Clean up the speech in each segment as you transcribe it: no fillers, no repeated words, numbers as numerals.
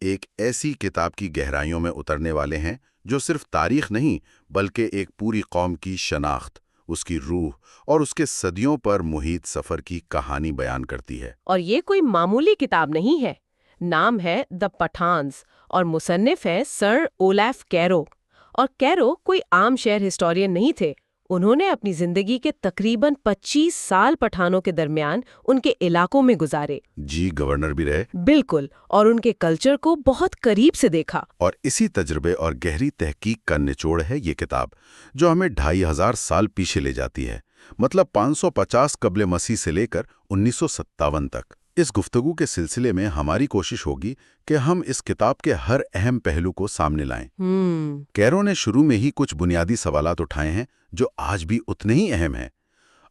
ایک ایسی کتاب کی گہرائیوں میں اترنے والے ہیں جو صرف تاریخ نہیں بلکہ ایک پوری قوم کی شناخت، اس کی روح اور اس کے صدیوں پر محیط سفر کی کہانی بیان کرتی ہے۔ اور یہ کوئی معمولی کتاب نہیں ہے۔ نام ہے دی پٹھانز اور مصنف ہے سر اولیف کیرو۔ اور کیرو کوئی عام شہر ہسٹورین نہیں تھے۔ انہوں نے اپنی زندگی کے تقریباً 25 سال پٹھانوں کے درمیان ان کے علاقوں میں گزارے۔ جی، گورنر بھی رہے۔ بالکل، اور ان کے کلچر کو بہت قریب سے دیکھا۔ اور اسی تجربے اور گہری تحقیق کا نچوڑ ہے یہ کتاب، جو ہمیں 2500 سال پیچھے لے جاتی ہے، مطلب 550 قبل مسیح سے لے کر 1957 تک۔ اس گفتگو کے سلسلے میں ہماری کوشش ہوگی کہ ہم اس کتاب کے ہر اہم پہلو کو سامنے لائیں۔ کیرو نے شروع میں ہی کچھ بنیادی سوالات اٹھائے ہیں جو آج بھی اتنے ہی اہم ہیں۔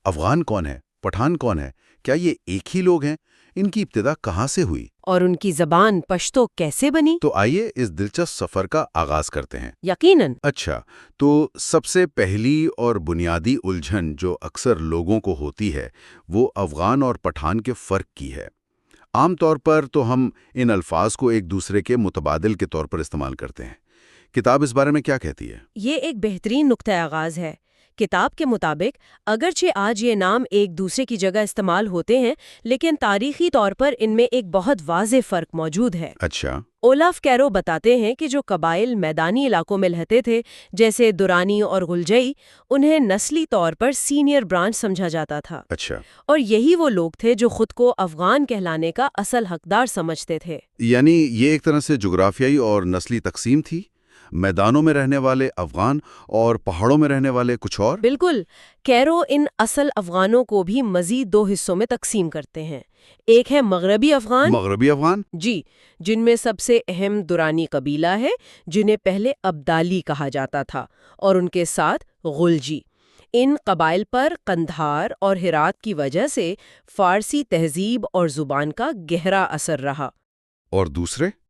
افغان کون ہے؟ پٹھان کون ہے؟ کیا یہ ایک ہی لوگ ہیں؟ ان کی ابتدا کہاں سے ہوئی؟ اور ان کی زبان پشتو کیسے بنی؟ تو آئیے اس دلچسپ سفر کا آغاز کرتے ہیں۔ یقیناً۔ اچھا، تو سب سے پہلی اور بنیادی الجھن جو اکثر لوگوں کو ہوتی ہے وہ افغان اور پٹھان کے فرق کی ہے۔ عام طور پر تو ہم ان الفاظ کو ایک دوسرے کے متبادل کے طور پر استعمال کرتے ہیں۔ کتاب اس بارے میں کیا کہتی ہے؟ یہ ایک بہترین نقطۂ آغاز ہے۔ کتاب کے مطابق اگرچہ آج یہ نام ایک دوسرے کی جگہ استعمال ہوتے ہیں، لیکن تاریخی طور پر ان میں ایک بہت واضح فرق موجود ہے۔ اچھا۔ اولاف کیرو بتاتے ہیں کہ جو قبائل میدانی علاقوں میں رہتے تھے، جیسے دورانی اور غلجئی، انہیں نسلی طور پر سینئر برانچ سمجھا جاتا تھا۔ اچھا۔ اور یہی وہ لوگ تھے جو خود کو افغان کہلانے کا اصل حقدار سمجھتے تھے۔ یعنی یہ ایک طرح سے جغرافیائی اور نسلی تقسیم تھی، میدانوں میں رہنے والے افغان اور پہاڑوں میں رہنے والے کچھ اور؟ بالکل۔ کیرو ان اصل افغانوں کو بھی مزید 2 حصوں میں تقسیم کرتے ہیں۔ ایک ہے مغربی افغان۔ مغربی افغان؟ جی، جن میں سب سے اہم دورانی قبیلہ ہے، جنہیں پہلے ابدالی کہا جاتا تھا، اور ان کے ساتھ غلجی۔ ان قبائل پر قندھار اور ہرات کی وجہ سے فارسی تہذیب اور زبان کا گہرا اثر رہا۔ اور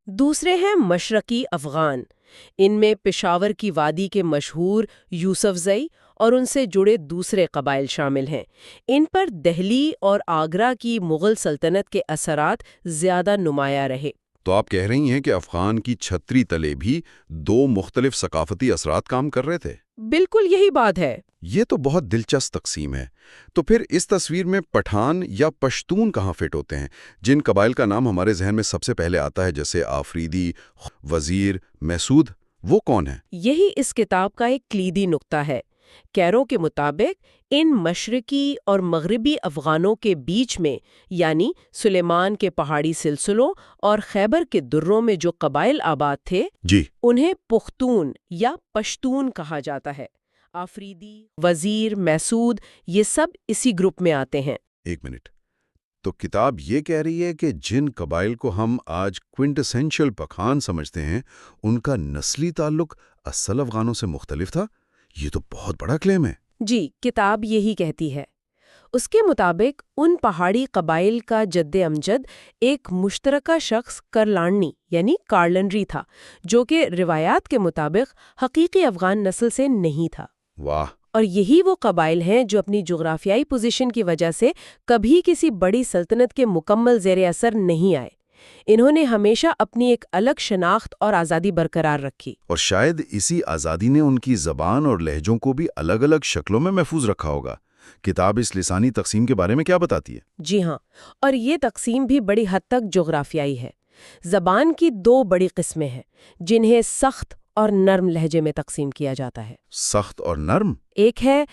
دوسرے ہیں مشرقی افغان۔ ان میں پشاور کی وادی کے مشہور یوسف زئی اور ان سے جڑے دوسرے قبائل شامل ہیں۔ ان پر دہلی اور آگرہ کی مغل سلطنت کے اثرات زیادہ نمایاں رہے۔ تو آپ کہہ رہی ہیں کہ افغان کی چھتری تلے بھی 2 مختلف ثقافتی اثرات کام کر رہے تھے؟ بالکل یہی بات ہے۔ یہ تو بہت دلچسپ تقسیم ہے۔ تو پھر اس تصویر میں پٹھان یا پشتون کہاں فٹ ہوتے ہیں؟ جن قبائل کا نام ہمارے ذہن میں سب سے پہلے آتا ہے، جیسے آفریدی، وزیر، محسود، وہ کون ہیں؟ یہی اس کتاب کا ایک کلیدی نقطہ ہے۔ کیرو کے مطابق ان مشرقی اور مغربی افغانوں کے بیچ میں، یعنی سلیمان کے پہاڑی سلسلوں اور خیبر کے دروں میں جو قبائل آباد تھے، جی، انہیں پختون یا پشتون کہا جاتا ہے۔ آفریدی، وزیر، محسود، یہ سب اسی گروپ میں آتے ہیں۔ ایک منٹ، تو کتاب یہ کہہ رہی ہے کہ جن قبائل کو ہم آج کوئنٹسینشل پٹھان سمجھتے ہیں، ان کا نسلی تعلق اصل افغانوں سے مختلف تھا؟ یہ تو بہت بڑا کلیم ہے۔ جی، کتاب یہی کہتی ہے۔ اس کے مطابق ان پہاڑی قبائل کا جد امجد ایک مشترکہ شخص کرلانڈنی یعنی کارلنڈری تھا، جو کہ روایات کے مطابق حقیقی افغان نسل سے نہیں تھا۔ واہ! اور یہی وہ قبائل ہیں جو اپنی جغرافیائی پوزیشن کی وجہ سے کبھی کسی بڑی سلطنت کے مکمل زیر اثر نہیں آئے۔ انہوں نے ہمیشہ اپنی ایک الگ شناخت اور آزادی برقرار رکھی۔ اور شاید اسی آزادی نے ان کی زبان اور لہجوں کو بھی الگ الگ شکلوں میں محفوظ رکھا ہوگا۔ کتاب اس لسانی تقسیم کے بارے میں کیا بتاتی ہے؟ جی ہاں، اور یہ تقسیم بھی بڑی حد تک جغرافیائی ہے۔ زبان کی 2 بڑی قسمیں ہیں، جنہیں سخت اور نرم لہجے میں تقسیم کیا جاتا ہے۔ سخت اور نرم؟ ایک ہے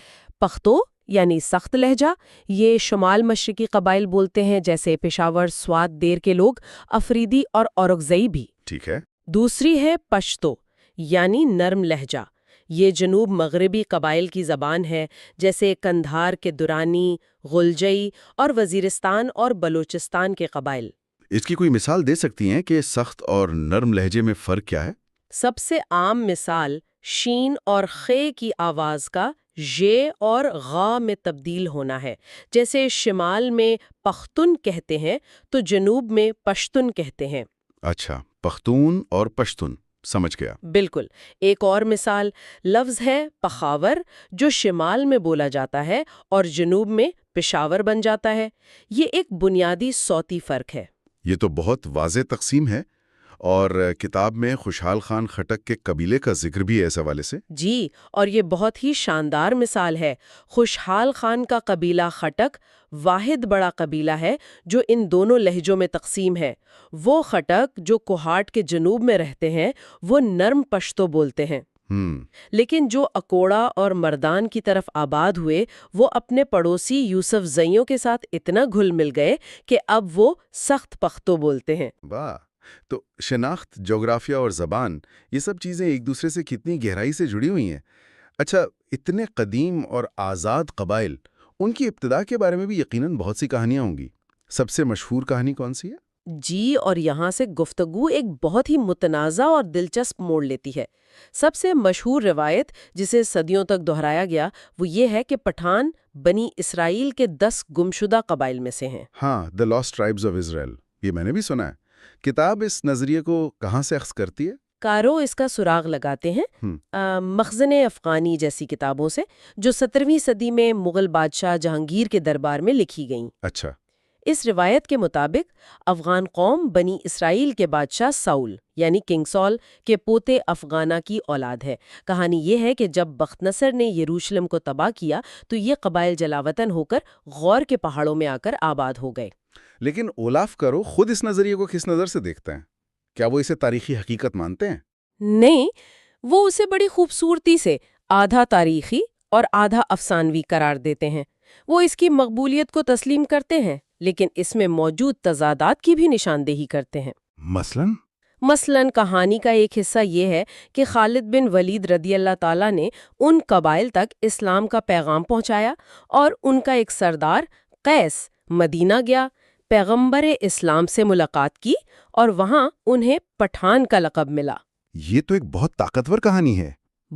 پختو یعنی سخت لہجہ، یہ شمال مشرقی قبائل بولتے ہیں، جیسے پشاور، سوات دیر کے لوگ، افریدی اور اورکزئی بھی۔ ٹھیک ہے۔ دوسری ہے پشتو یعنی نرم لہجہ، یہ جنوب مغربی قبائل کی زبان ہے، جیسے قندھار کے دورانی، غلجئی اور وزیرستان اور بلوچستان کے قبائل۔ اس کی کوئی مثال دے سکتی ہیں کہ سخت اور نرم لہجے میں فرق کیا ہے؟ سب سے عام مثال شین اور خے کی آواز کا ژ اور غ میں تبدیل ہونا ہے۔ جیسے شمال میں پختون کہتے ہیں تو جنوب میں پشتون کہتے ہیں۔ اچھا، پختون اور پشتون، سمجھ گیا۔ بالکل۔ ایک اور مثال لفظ ہے پخاور، جو شمال میں بولا جاتا ہے اور جنوب میں پشاور بن جاتا ہے۔ یہ ایک بنیادی صوتی فرق ہے۔ یہ تو بہت واضح تقسیم ہے۔ اور کتاب میں خوشحال خان خٹک کے قبیلے کا ذکر بھی ہے اس حوالے سے؟ جی، اور یہ بہت ہی شاندار مثال ہے۔ خوشحال خان کا قبیلہ خٹک واحد بڑا قبیلہ ہے جو ان دونوں لہجوں میں تقسیم ہے۔ وہ خٹک جو کوہاٹ کے جنوب میں رہتے ہیں وہ نرم پشتو بولتے ہیں، لیکن جو اکوڑا اور مردان کی طرف آباد ہوئے وہ اپنے پڑوسی یوسف زئیوں کے ساتھ اتنا گھل مل گئے کہ اب وہ سخت پختو بولتے ہیں۔ واہ! تو شناخت، جغرافیہ اور زبان، یہ سب چیزیں ایک دوسرے سے کتنی گہرائی سے جڑی ہوئی ہیں۔ اچھا، اتنے قدیم اور آزاد قبائل، ان کی ابتدا کے بارے میں بھی یقیناً بہت سی کہانیاں ہوں گی۔ سب سے مشہور کہانی کون سی ہے؟ جی، اور یہاں سے گفتگو ایک بہت ہی متنازع اور دلچسپ موڑ لیتی ہے۔ سب سے مشہور روایت جسے صدیوں تک دہرایا گیا وہ یہ ہے کہ پٹھان بنی اسرائیل کے 10 گمشدہ قبائل میں سے ہیں۔ ہاں، the last tribes of Israel, یہ میں نے بھی سنا ہے۔ کتاب اس نظریے کو کہاں سے اخذ کرتی ہے؟ کارو اس کا سراغ لگاتے ہیں مخزن افغانی جیسی کتابوں سے جو 17ویں صدی میں مغل بادشاہ جہانگیر کے دربار میں لکھی گئیں۔ اچھا۔ اس روایت کے مطابق افغان قوم بنی اسرائیل کے بادشاہ ساؤل یعنی کنگ سال کے پوتے افغانہ کی اولاد ہے۔ کہانی یہ ہے کہ جب بخت نصر نے یروشلم کو تباہ کیا تو یہ قبائل جلاوطن ہو کر غور کے پہاڑوں میں آ کر آباد ہو گئے۔ لیکن اولاف کرو خود اس نظریے کو کس نظر سے دیکھتے ہیں؟ کیا وہ اسے تاریخی حقیقت مانتے ہیں؟ نہیں، وہ اسے بڑی خوبصورتی سے آدھا تاریخی اور آدھا افسانوی قرار دیتے ہیں۔ وہ اس کی مقبولیت کو تسلیم کرتے ہیں لیکن اس میں موجود تضادات کی بھی نشاندہی کرتے ہیں۔ مثلاً کہانی کا ایک حصہ یہ ہے کہ خالد بن ولید رضی اللہ تعالیٰ نے ان قبائل تک اسلام کا پیغام پہنچایا اور ان کا ایک سردار قیس مدینہ گیا، پیغمبر اسلام سے ملاقات کی اور وہاں انہیں پٹھان کا لقب ملا۔ یہ تو ایک بہت طاقتور کہانی ہے۔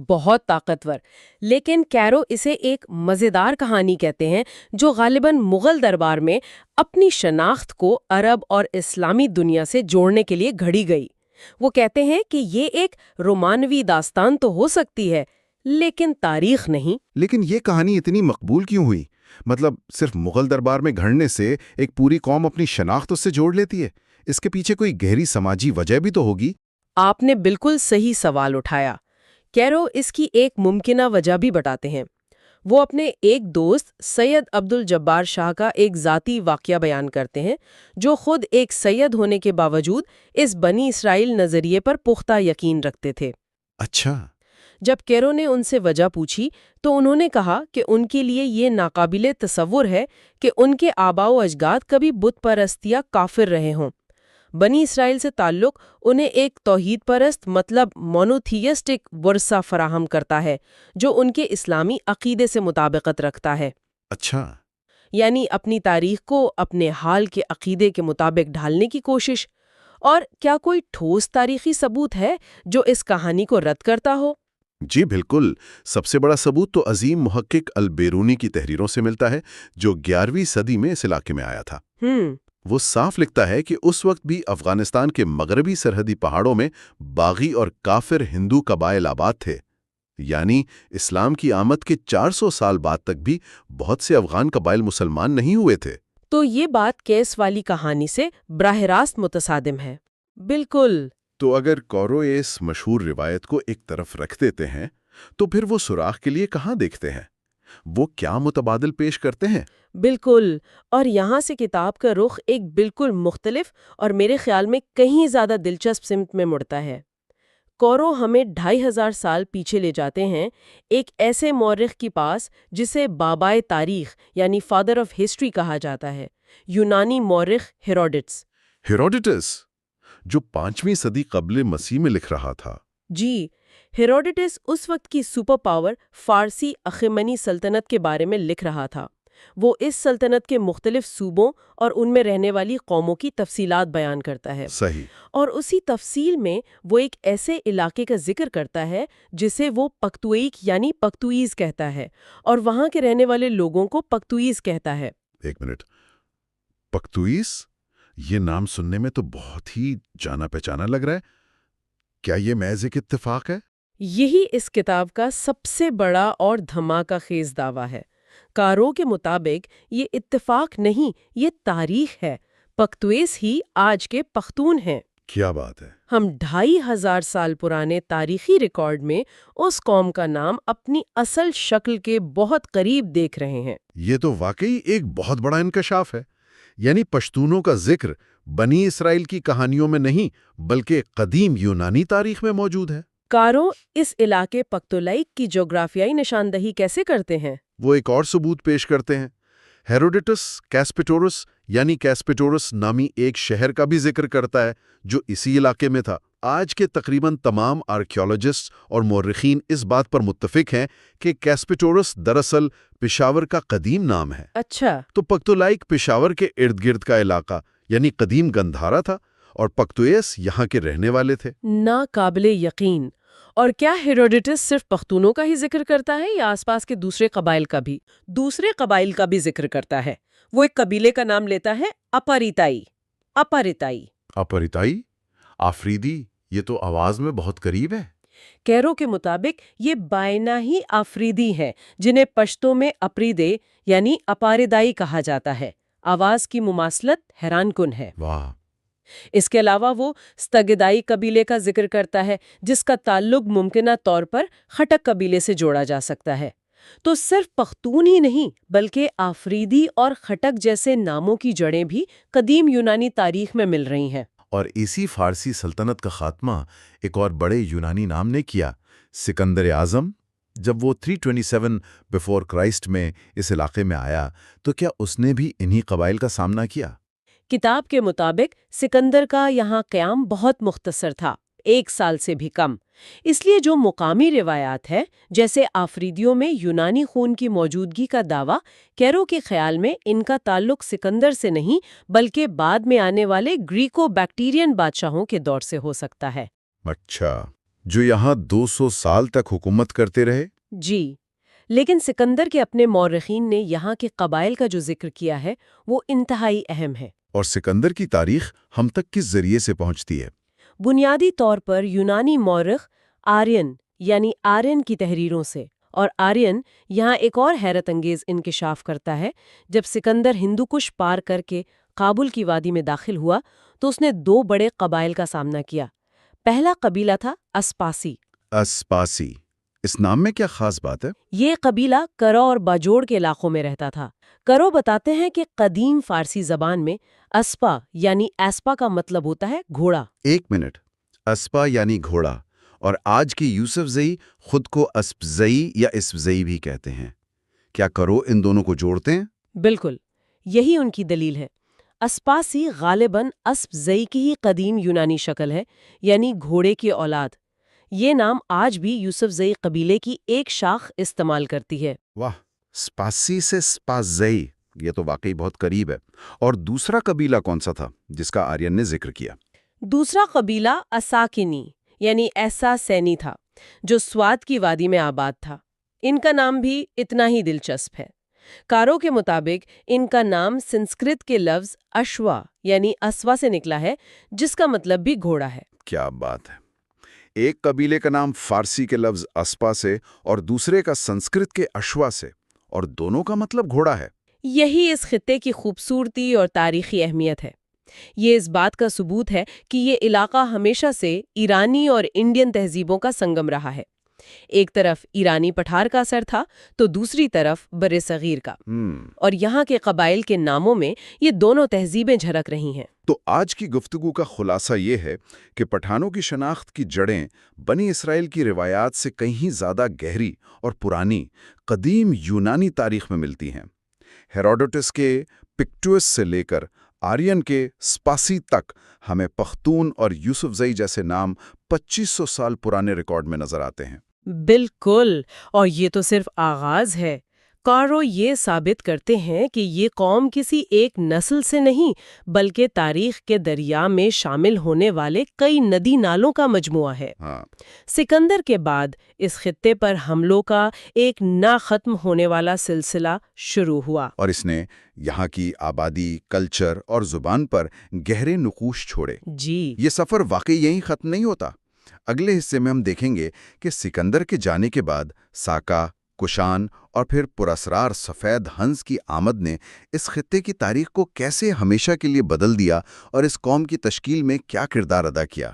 بہت طاقتور، لیکن کیرو اسے ایک مزیدار کہانی کہتے ہیں جو غالباً مغل دربار میں اپنی شناخت کو عرب اور اسلامی دنیا سے جوڑنے کے لیے گھڑی گئی۔ وہ کہتے ہیں کہ یہ ایک رومانوی داستان تو ہو سکتی ہے لیکن تاریخ نہیں۔ لیکن یہ کہانی اتنی مقبول کیوں ہوئی؟ مطلب صرف مغل دربار میں گھڑنے سے ایک پوری قوم اپنی شناخت اس سے جوڑ لیتی ہے؟ اس کے پیچھے کوئی گہری سماجی وجہ بھی تو ہوگی۔ آپ نے بالکل صحیح سوال اٹھایا۔ کیرو اس کی ایک ممکنہ وجہ بھی بتاتے ہیں۔ وہ اپنے ایک دوست سید عبد الجبار شاہ کا ایک ذاتی واقعہ بیان کرتے ہیں جو خود ایک سید ہونے کے باوجود اس بنی اسرائیل نظریے پر پختہ یقین رکھتے تھے۔ اچھا۔ جب کیرو نے ان سے وجہ پوچھی تو انہوں نے کہا کہ ان کے لیے یہ ناقابل تصور ہے کہ ان کے آباء و اجداد کبھی بت پرست یا کافر رہے ہوں۔ بنی اسرائیل سے تعلق انہیں ایک توحید پرست مطلب مونوتھیسٹک ورثہ فراہم کرتا ہے جو ان کے اسلامی عقیدے سے مطابقت رکھتا ہے۔ اچھا۔ یعنی اپنی تاریخ کو اپنے حال کے عقیدے کے مطابق ڈھالنے کی کوشش۔ اور کیا کوئی ٹھوس تاریخی ثبوت ہے جو اس کہانی کو رد کرتا ہو؟ جی بالکل، سب سے بڑا ثبوت تو عظیم محقق البیرونی کی تحریروں سے ملتا ہے جو 11ویں صدی میں اس علاقے میں آیا تھا۔ وہ صاف لکھتا ہے کہ اس وقت بھی افغانستان کے مغربی سرحدی پہاڑوں میں باغی اور کافر ہندو قبائل آباد تھے، یعنی اسلام کی آمد کے 400 سال بعد تک بھی بہت سے افغان قبائل مسلمان نہیں ہوئے تھے۔ تو یہ بات کیس والی کہانی سے براہ راست متصادم ہے۔ بالکل۔ تو اگر کورو اس مشہور روایت کو ایک طرف رکھ دیتے ہیں تو پھر وہ سراغ کے لیے کہاں دیکھتے ہیں؟ وہ کیا متبادل پیش کرتے ہیں؟ بالکل، اور یہاں سے کتاب کا رخ ایک بالکل مختلف اور میرے خیال میں کہیں زیادہ دلچسپ سمت میں مڑتا ہے۔ کورو ہمیں 2500 سال پیچھے لے جاتے ہیں ایک ایسے مورخ کے پاس جسے بابائے تاریخ یعنی فادر آف ہسٹری کہا جاتا ہے، یونانی مورخ ہیروڈیٹس، جو 5ویں صدی قبل مسیح میں لکھ رہا تھا۔ جی، ہیروڈیٹس اس وقت کی سپر پاور فارسی اخیمنی سلطنت کے بارے میں لکھ رہا تھا۔ وہ اس سلطنت کے مختلف صوبوں اور ان میں رہنے والی قوموں کی تفصیلات بیان کرتا ہے۔ صحیح۔ اور اسی تفصیل میں وہ ایک ایسے علاقے کا ذکر کرتا ہے جسے وہ پختوئیک یعنی پختوئیز کہتا ہے اور وہاں کے رہنے والے لوگوں کو پختوئیز کہتا ہے۔ ایک منٹ، پختوئیز؟ یہ نام سننے میں تو بہت ہی جانا پہچانا لگ رہا ہے۔ کیا یہ محض ایک اتفاق ہے؟ یہی اس کتاب کا سب سے بڑا اور دھماکہ خیز دعویٰ ہے۔ کارو کے مطابق یہ اتفاق نہیں، یہ تاریخ ہے۔ پختویس ہی آج کے پختون ہیں۔ کیا بات ہے! ہم 2500 سال پرانے تاریخی ریکارڈ میں اس قوم کا نام اپنی اصل شکل کے بہت قریب دیکھ رہے ہیں۔ یہ تو واقعی ایک بہت بڑا انکشاف ہے۔ یعنی پشتونوں کا ذکر بنی اسرائیل کی کہانیوں میں نہیں بلکہ قدیم یونانی تاریخ میں موجود ہے۔ کاروں اس علاقے پختولائک کی جغرافیائی نشاندہی کیسے کرتے ہیں؟ وہ ایک اور ثبوت پیش کرتے ہیں۔ ہیروڈیٹس کیسپیٹورس یعنی کیسپیٹورس نامی ایک شہر کا بھی ذکر کرتا ہے جو اسی علاقے میں تھا۔ آج کے تقریباً تمام آرکیالوجسٹ اور مورخین اس بات پر متفق ہیں کہ کیسپیٹورس دراصل پشاور کا قدیم نام ہے۔ اچھا، تو پختولائک پشاور کے ارد گرد کا علاقہ یعنی قدیم گندھارا تھا اور پختویس یہاں کے رہنے والے تھے۔ ناقابل یقین! اور کیا ہیروڈیٹس صرف پختونوں کا ہی ذکر کرتا ہے یا آس پاس کے دوسرے قبائل کا بھی؟ دوسرے قبائل کا بھی ذکر کرتا ہے۔ وہ ایک قبیلے کا نام لیتا ہے اپاریتائی۔ اپریتائی؟ آفریدی؟ یہ تو آواز میں بہت قریب ہے۔ کیرو کے مطابق یہ بائناہی آفریدی ہیں جنہیں پشتو میں اپریدے یعنی اپاریدائی کہا جاتا ہے۔ آواز کی مماثلت حیران کن ہے۔ واہ! اس کے علاوہ وہ ستگدائی قبیلے کا ذکر کرتا ہے جس کا تعلق ممکنہ طور پر خٹک قبیلے سے جوڑا جا سکتا ہے۔ تو صرف پختون ہی نہیں بلکہ آفریدی اور خٹک جیسے ناموں کی جڑیں بھی قدیم یونانی تاریخ میں مل رہی ہیں۔ اور اسی فارسی سلطنت کا خاتمہ ایک اور بڑے یونانی نام نے کیا، سکندر اعظم۔ جب وہ 327 بیفور کرائسٹ میں اس علاقے میں آیا تو کیا اس نے بھی انہی قبائل کا سامنا کیا؟ کتاب کے مطابق سکندر کا یہاں قیام بہت مختصر تھا، 1 سال سے بھی کم۔ اس لیے جو مقامی روایات ہے جیسے آفریدیوں میں یونانی خون کی موجودگی کا دعویٰ، کیرو کے خیال میں ان کا تعلق سکندر سے نہیں بلکہ بعد میں آنے والے گریکو بیکٹیرین بادشاہوں کے دور سے ہو سکتا ہے۔ اچھا، جو یہاں 200 سال تک حکومت کرتے رہے؟ جی، لیکن سکندر کے اپنے مورخین نے یہاں کے قبائل کا جو ذکر کیا ہے وہ انتہائی اہم ہے۔ اور سکندر کی تاریخ ہم تک کس ذریعے سے پہنچتی ہے؟ بنیادی طور پر یونانی مورخ آرین یعنی آرین کی تحریروں سے، اور آرین یہاں ایک اور حیرت انگیز انکشاف کرتا ہے۔ جب سکندر ہندو کش پار کر کے کابل کی وادی میں داخل ہوا تو اس نے 2 بڑے قبائل کا سامنا کیا۔ پہلا قبیلہ تھا اسپاسی۔ اسپاسی، اس نام میں کیا خاص بات ہے؟ یہ قبیلہ کرو اور باجوڑ کے علاقوں میں رہتا تھا۔ کرو بتاتے ہیں کہ قدیم فارسی زبان میں اسپا یعنی ایسپا کا مطلب ہوتا ہے گھوڑا۔ ایک منٹ، اسپا یعنی گھوڑا، اور آج کی یوسف زئی خود کو اسپزئی یا اسپزئی بھی کہتے ہیں۔ کیا کرو ان دونوں کو جوڑتے ہیں؟ بالکل، یہی ان کی دلیل ہے۔ اسپاسی غالباً اسپزئی کی ہی قدیم یونانی شکل ہے، یعنی گھوڑے کی اولاد۔ یہ نام آج بھی یوسف زئی قبیلے کی ایک شاخ استعمال کرتی ہے۔ واہ، اسپاسی سے اسپازئی، یہ تو واقعی بہت قریب ہے۔ اور دوسرا قبیلہ کون سا تھا جس کا آرین نے ذکر کیا؟ دوسرا قبیلہ اساکنی یعنی ایسا سینی تھا، جو سوات کی وادی میں آباد تھا۔ ان کا نام بھی اتنا ہی دلچسپ ہے۔ کارو کے مطابق ان کا نام سنسکرت کے لفظ اشوا یعنی اسوا سے نکلا ہے، جس کا مطلب بھی گھوڑا ہے۔ کیا بات ہے! ایک قبیلے کا نام فارسی کے لفظ اسپا سے اور دوسرے کا سنسکرت کے اشوا سے، اور دونوں کا مطلب گھوڑا ہے۔ یہی اس خطے کی خوبصورتی اور تاریخی اہمیت ہے۔ یہ اس بات کا ثبوت ہے کہ یہ علاقہ ہمیشہ سے ایرانی اور انڈین تہذیبوں کا سنگم رہا ہے۔ ایک طرف ایرانی پٹھار کا اثر تھا تو دوسری طرف برصغیر کا، اور یہاں کے قبائل کے ناموں میں یہ دونوں تہذیبیں جھلک رہی ہیں۔ تو آج کی گفتگو کا خلاصہ یہ ہے کہ پٹھانوں کی شناخت کی جڑیں بنی اسرائیل کی روایات سے کہیں زیادہ گہری اور پرانی قدیم یونانی تاریخ میں ملتی ہیں۔ ہیروڈوٹس کے پکٹوس سے لے کر آرین کے اسپاسی تک ہمیں پختون اور یوسف زئی جیسے نام 2500 سال پرانے ریکارڈ میں نظر آتے ہیں۔ بالکل، اور یہ تو صرف آغاز ہے۔ کارو یہ ثابت کرتے ہیں کہ یہ قوم کسی ایک نسل سے نہیں بلکہ تاریخ کے دریا میں شامل ہونے والے کئی ندی نالوں کا مجموعہ ہے۔ سکندر کے بعد اس خطے پر حملوں کا ایک نہ ختم ہونے والا سلسلہ شروع ہوا، اور اس نے یہاں کی آبادی، کلچر اور زبان پر گہرے نقوش چھوڑے۔ جی، یہ سفر واقعی یہیں ختم نہیں ہوتا۔ اگلے حصے میں ہم دیکھیں گے کہ سکندر کے جانے کے بعد ساکا، کشان اور پھر پراسرار سفید ہنس کی آمد نے اس خطے کی تاریخ کو کیسے ہمیشہ کے لیے بدل دیا اور اس قوم کی تشکیل میں کیا کردار ادا کیا؟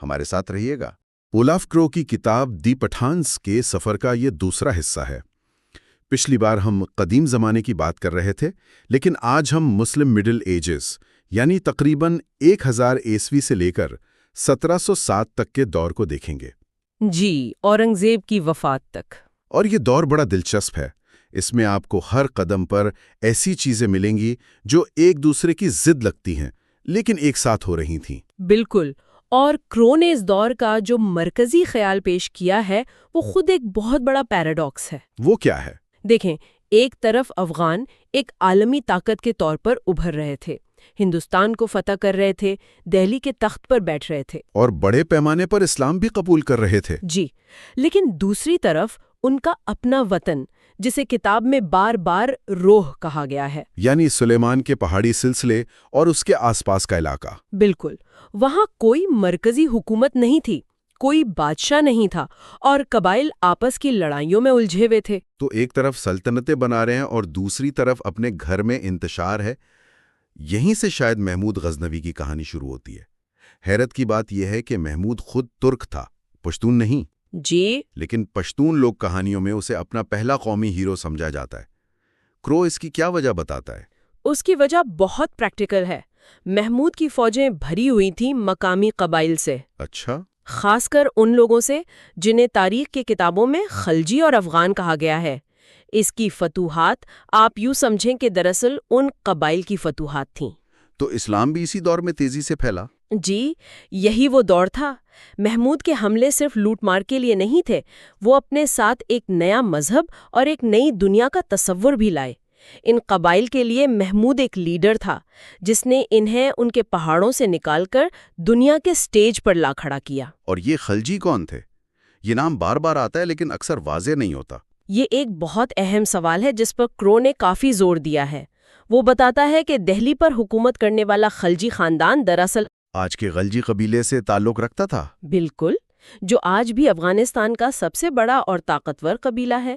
ہمارے ساتھ رہیے گا۔ اولاف کرو کی کتاب دی پٹھانس کے سفر کا یہ دوسرا حصہ ہے۔ پچھلی بار ہم قدیم زمانے کی بات کر رہے تھے، لیکن آج ہم مسلم مڈل ایجز یعنی تقریباً 1000 عیسوی سے لے کر 1707 تک کے دور کو دیکھیں گے۔ جی، اورنگزیب کی وفات تک۔ اور یہ دور بڑا دلچسپ ہے۔ اس میں آپ کو ہر قدم پر ایسی چیزیں ملیں گی جو ایک دوسرے کی ضد لگتی ہیں لیکن ایک ساتھ ہو رہی تھیں۔ بالکل، اور کرو نے اس دور کا جو مرکزی خیال پیش کیا ہے وہ خود ایک بہت بڑا پیراڈاکس ہے۔ وہ کیا ہے؟ دیکھیں، ایک طرف افغان ایک عالمی طاقت کے طور پر ابھر رہے تھے، ہندوستان کو فتح کر رہے تھے، دہلی کے تخت پر بیٹھ رہے تھے اور بڑے پیمانے پر اسلام بھی قبول کر رہے تھے۔ جی، لیکن دوسری طرف ان کا اپنا وطن، جسے کتاب میں بار بار روح کہا گیا ہے، یعنی سلیمان کے پہاڑی سلسلے اور اس کے آس پاس کا علاقہ۔ بالکل، وہاں کوئی مرکزی حکومت نہیں تھی، کوئی بادشاہ نہیں تھا، اور قبائل آپس کی لڑائیوں میں الجھے ہوئے تھے۔ تو ایک طرف سلطنتیں بنا رہے ہیں اور دوسری طرف اپنے گھر میں انتشار ہے۔ یہیں سے شاید محمود غزنوی کی کہانی شروع ہوتی ہے۔ حیرت کی بات یہ ہے کہ محمود خود ترک تھا، پشتون نہیں۔ جی، لیکن پشتون لوگ کہانیوں میں اسے اپنا پہلا قومی ہیرو سمجھا جاتا ہے۔ کرو اس کی کیا وجہ بتاتا ہے؟ اس کی وجہ بہت پریکٹیکل ہے۔ محمود کی فوجیں بھری ہوئی تھیں مقامی قبائل سے، اچھا، خاص کر ان لوگوں سے جنہیں تاریخ کی کتابوں میں خلجی اور افغان کہا گیا ہے۔ اس کی فتوحات آپ یوں سمجھیں کہ دراصل ان قبائل کی فتوحات تھیں۔ تو اسلام بھی اسی دور میں تیزی سے پھیلا؟ جی، یہی وہ دور تھا۔ محمود کے حملے صرف لوٹ مار کے لیے نہیں تھے، وہ اپنے ساتھ ایک نیا مذہب اور ایک نئی دنیا کا تصور بھی لائے۔ ان قبائل کے لیے محمود ایک لیڈر تھا جس نے انہیں ان کے پہاڑوں سے نکال کر دنیا کے سٹیج پر لا کھڑا کیا۔ اور یہ خلجی کون تھے؟ یہ نام بار بار آتا ہے لیکن اکثر واضح نہیں ہوتا۔ یہ ایک بہت اہم سوال ہے جس پر کرو نے کافی زور دیا ہے۔ وہ بتاتا ہے کہ دہلی پر حکومت کرنے والا خلجی خاندان دراصل آج کے غلجی قبیلے سے تعلق رکھتا تھا؟ بالکل، جو آج بھی افغانستان کا سب سے بڑا اور طاقتور قبیلہ ہے۔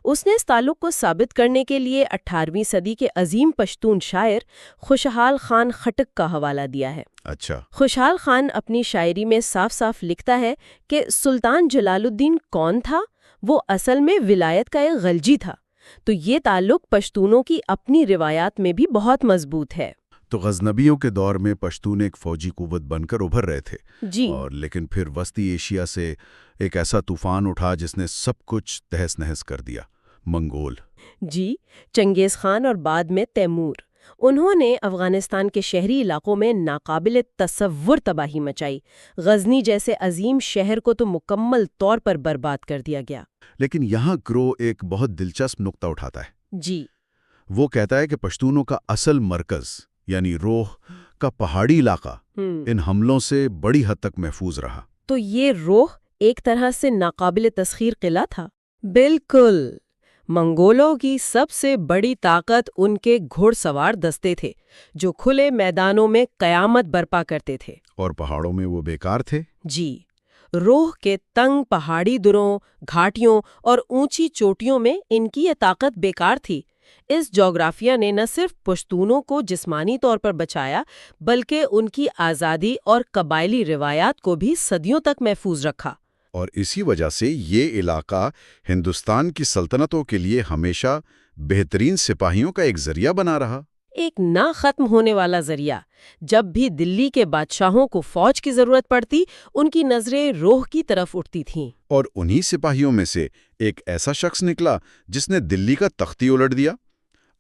اس نے اس تعلق کو ثابت کرنے کے لیے 18ویں صدی کے عظیم پشتون شاعر خوشحال خان خٹک کا حوالہ دیا ہے۔ اچھا، خوشحال خان اپنی شاعری میں صاف صاف لکھتا ہے کہ سلطان جلال الدین کون تھا؟ وہ اصل میں ولایت کا ایک غلجی تھا۔ تو یہ تعلق پشتونوں کی اپنی روایات میں بھی بہت مضبوط ہے۔ تو غزنبیوں کے دور میں پشتون ایک فوجی قوت بن کر ابھر رہے تھے، جی، اور لیکن پھر وسطی ایشیا سے ایک ایسا طوفان اٹھا جس نے سب کچھ تہس نہس کر دیا، منگول۔ جی، چنگیز خان اور بعد میں تیمور۔ انہوں نے افغانستان کے شہری علاقوں میں ناقابل تصور تباہی مچائی۔ غزنی جیسے عظیم شہر کو تو مکمل طور پر برباد کر دیا گیا۔ لیکن یہاں کرو ایک بہت دلچسپ نقطہ اٹھاتا ہے۔ جی، وہ کہتا ہے کہ پشتونوں کا اصل مرکز یعنی روح کا پہاڑی علاقہ ان حملوں سے بڑی حد تک محفوظ رہا۔ تو یہ روح ایک طرح سے ناقابل تسخیر قلعہ تھا۔ بالکل، منگولوں کی سب سے بڑی طاقت ان کے گھوڑ سوار دستے تھے جو کھلے میدانوں میں قیامت برپا کرتے تھے۔ اور پہاڑوں میں وہ بیکار تھے؟ جی، روح کے تنگ پہاڑی دروں، گھاٹیوں اور اونچی چوٹیوں میں ان کی یہ طاقت بیکار تھی۔ اس جغرافیہ نے نہ صرف پشتونوں کو جسمانی طور پر بچایا بلکہ ان کی آزادی اور قبائلی روایات کو بھی صدیوں تک محفوظ رکھا۔ اور اسی وجہ سے یہ علاقہ ہندوستان کی سلطنتوں کے لیے ہمیشہ بہترین سپاہیوں کا ایک ذریعہ بنا رہا۔ ایک نہ ختم ہونے والا ذریعہ۔ جب بھی دلی کے بادشاہوں کو فوج کی ضرورت پڑتی، ان کی نظریں روح کی طرف اٹھتی تھیں۔ اور انہی سپاہیوں میں سے ایک ایسا شخص نکلا جس نے دلی کا تخت ہی الٹ دیا۔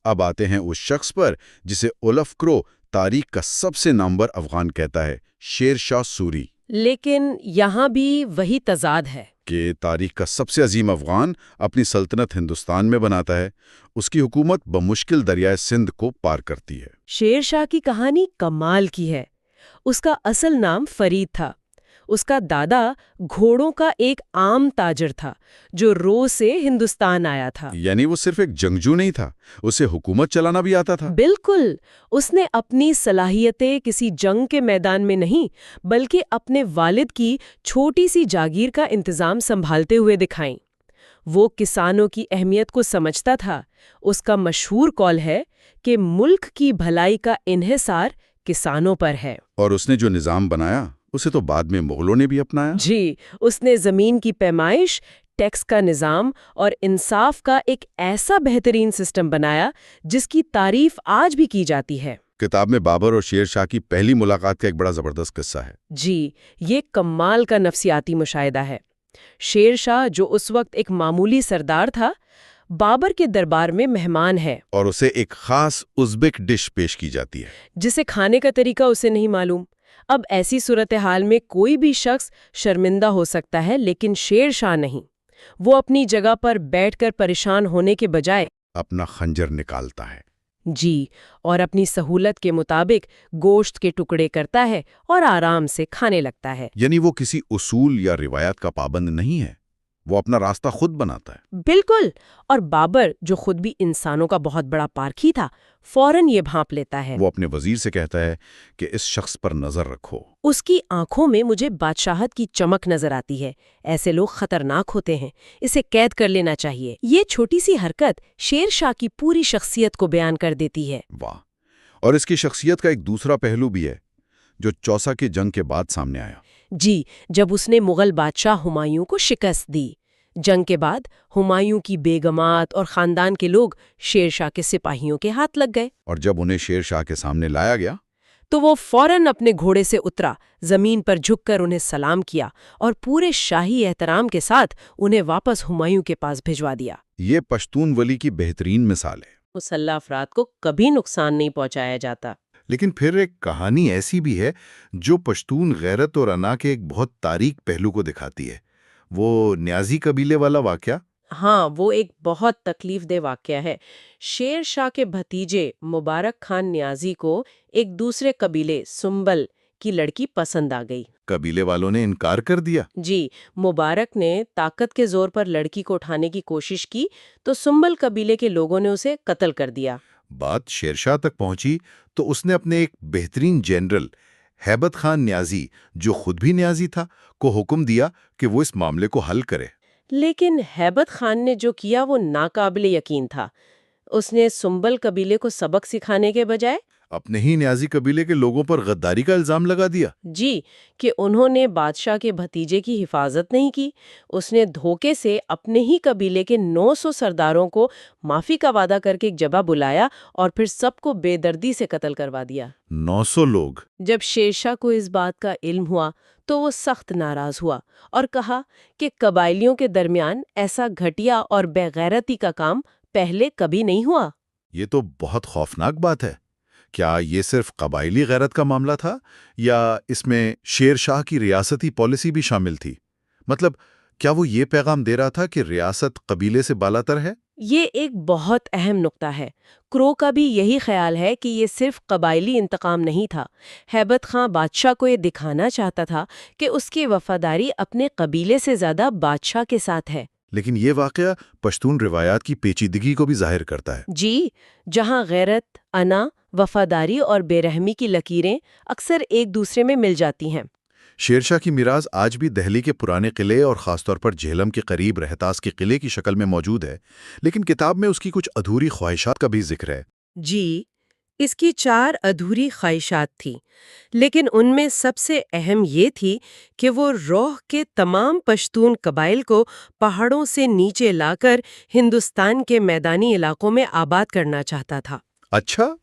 اب آتے ہیں اس شخص پر جسے اولاف کرو تاریخ کا سب سے نامور افغان کہتا ہے، شیر شاہ سوری۔ لیکن یہاں بھی وہی تضاد ہے کہ تاریخ کا سب سے عظیم افغان اپنی سلطنت ہندوستان میں بناتا ہے، اس کی حکومت بمشکل دریائے سندھ کو پار کرتی ہے۔ شیر شاہ کی کہانی کمال کی ہے۔ اس کا اصل نام فرید تھا۔ اس کا دادا گھوڑوں کا ایک عام تاجر تھا جو روس سے ہندوستان آیا تھا۔ یعنی وہ صرف ایک جنگجو نہیں تھا، اسے حکومت چلانا بھی آتا تھا۔ بالکل، اس نے اپنی صلاحیتیں کسی جنگ کے میدان میں نہیں بلکہ اپنے والد کی چھوٹی سی جاگیر کا انتظام سنبھالتے ہوئے دکھائیں۔ وہ کسانوں کی اہمیت کو سمجھتا تھا۔ اس کا مشہور قول ہے کہ ملک کی بھلائی کا انحصار کسانوں پر ہے۔ اور اس نے جو نظام بنایا اسے تو بعد میں مغلوں نے بھی اپنایا۔ جی، اس نے زمین کی پیمائش، ٹیکس کا نظام اور انصاف کا ایک ایسا بہترین سسٹم بنایا جس کی تعریف آج بھی کی جاتی ہے۔ کتاب میں بابر اور شیر شاہ کی پہلی ملاقات کا ایک بڑا زبردست قصہ ہے۔ جی، یہ کمال کا نفسیاتی مشاہدہ ہے۔ شیر شاہ، جو اس وقت ایک معمولی سردار تھا، بابر کے دربار میں مہمان ہے اور اسے ایک خاص ازبک ڈش پیش کی جاتی ہے جسے کھانے کا طریقہ اسے نہیں معلوم۔ اب ایسی صورتحال میں کوئی بھی شخص شرمندہ ہو سکتا ہے، لیکن شیر شاہ نہیں۔ وہ اپنی جگہ پر بیٹھ کر پریشان ہونے کے بجائے اپنا خنجر نکالتا ہے۔ جی، اور اپنی سہولت کے مطابق گوشت کے ٹکڑے کرتا ہے اور آرام سے کھانے لگتا ہے۔ یعنی وہ کسی اصول یا روایات کا پابند نہیں ہے، وہ اپنا راستہ خود بناتا ہے۔ بالکل، اور بابر، جو خود بھی انسانوں کا بہت بڑا پارکھی تھا، فوراً یہ بھانپ لیتا ہے۔ وہ اپنے وزیر سے کہتا ہے کہ اس شخص پر نظر رکھو۔ اس کی آنکھوں میں مجھے بادشاہت کی چمک نظر آتی ہے۔ ایسے لوگ خطرناک ہوتے ہیں، اسے قید کر لینا چاہیے۔ یہ چھوٹی سی حرکت شیر شاہ کی پوری شخصیت کو بیان کر دیتی ہے۔ واہ! اور اس کی شخصیت کا ایک دوسرا پہلو بھی ہے جو چوسا کی جنگ کے بعد سامنے آیا۔ جی، جب اس نے مغل بادشاہ ہمایوں کو شکست دی۔ جنگ کے بعد ہمایوں کی بیگمات اور خاندان کے لوگ شیر شاہ کے سپاہیوں کے ہاتھ لگ گئے، اور جب انہیں شیر شاہ کے سامنے لایا گیا تو وہ فوراً اپنے گھوڑے سے اترا، زمین پر جھک کر انہیں سلام کیا اور پورے شاہی احترام کے ساتھ انہیں واپس ہمایوں کے پاس بھجوا دیا۔ یہ پشتون ولی کی بہترین مثال ہے۔ مسلح افراد کو کبھی نقصان نہیں پہنچایا جاتا۔ لیکن پھر ایک کہانی ایسی بھی ہے جو پشتون غیرت اور انا کے ایک بہت تاریک پہلو کو دکھاتی ہے، وہ نیازی قبیلے والا واقعہ۔ ہاں، وہ ایک بہت تکلیف دہ واقعہ ہے۔ شیر شاہ کے بھتیجے مبارک خان نیازی کو ایک دوسرے قبیلے سنبل کی لڑکی پسند آ گئی۔ قبیلے والوں نے انکار کر دیا۔ جی، مبارک نے طاقت کے زور پر لڑکی کو اٹھانے کی کوشش کی تو سنبل قبیلے کے لوگوں نے اسے قتل کر دیا۔ بات شیرشاہ تک پہنچی تو اس نے اپنے ایک بہترین جنرل ہیبت خان نیازی، جو خود بھی نیازی تھا، کو حکم دیا کہ وہ اس معاملے کو حل کرے۔ لیکن ہیبت خان نے جو کیا وہ ناقابل یقین تھا۔ اس نے سنبل قبیلے کو سبق سکھانے کے بجائے اپنے ہی نیازی قبیلے کے لوگوں پر غداری کا الزام لگا دیا۔ جی، کہ انہوں نے بادشاہ کے بھتیجے کی حفاظت نہیں کی۔ اس نے دھوکے سے اپنے ہی قبیلے کے 900 سرداروں کو معافی کا وعدہ کر کے ایک جگہ بلایا اور پھر سب کو بے دردی سے قتل کروا دیا۔ 900 لوگ! جب شیرشاہ کو اس بات کا علم ہوا تو وہ سخت ناراض ہوا اور کہا کہ قبائلیوں کے درمیان ایسا گھٹیا اور بے غیرتی کا کام پہلے کبھی نہیں ہوا۔ یہ تو بہت خوفناک بات ہے۔ کیا یہ صرف قبائلی غیرت کا معاملہ تھا یا اس میں شیر شاہ کی ریاستی پالیسی بھی شامل تھی؟ مطلب کیا وہ یہ پیغام دے رہا تھا کہ ریاست قبیلے سے بالاتر ہے؟ یہ ایک بہت اہم نقطہ ہے۔ کرو کا بھی یہی خیال ہے کہ یہ صرف قبائلی انتقام نہیں تھا۔ ہیبت خان بادشاہ کو یہ دکھانا چاہتا تھا کہ اس کی وفاداری اپنے قبیلے سے زیادہ بادشاہ کے ساتھ ہے۔ لیکن یہ واقعہ پشتون روایات کی پیچیدگی کو بھی ظاہر کرتا ہے۔ جی، جہاں غیرت، انا، وفاداری اور بے رحمی کی لکیریں اکثر ایک دوسرے میں مل جاتی ہیں۔ شیرشاہ کی میراث آج بھی دہلی کے پرانے قلعے اور خاص طور پر جہلم کے قریب رہتاس کے قلعے کی شکل میں موجود ہے، لیکن کتاب میں اس کی کچھ ادھوری خواہشات کا بھی ذکر ہے۔ جی، اس کی 4 ادھوری خواہشات تھیں، لیکن ان میں سب سے اہم یہ تھی کہ وہ روہ کے تمام پشتون قبائل کو پہاڑوں سے نیچے لا کر ہندوستان کے میدانی علاقوں میں آباد کرنا چاہتا تھا۔ اچھا؟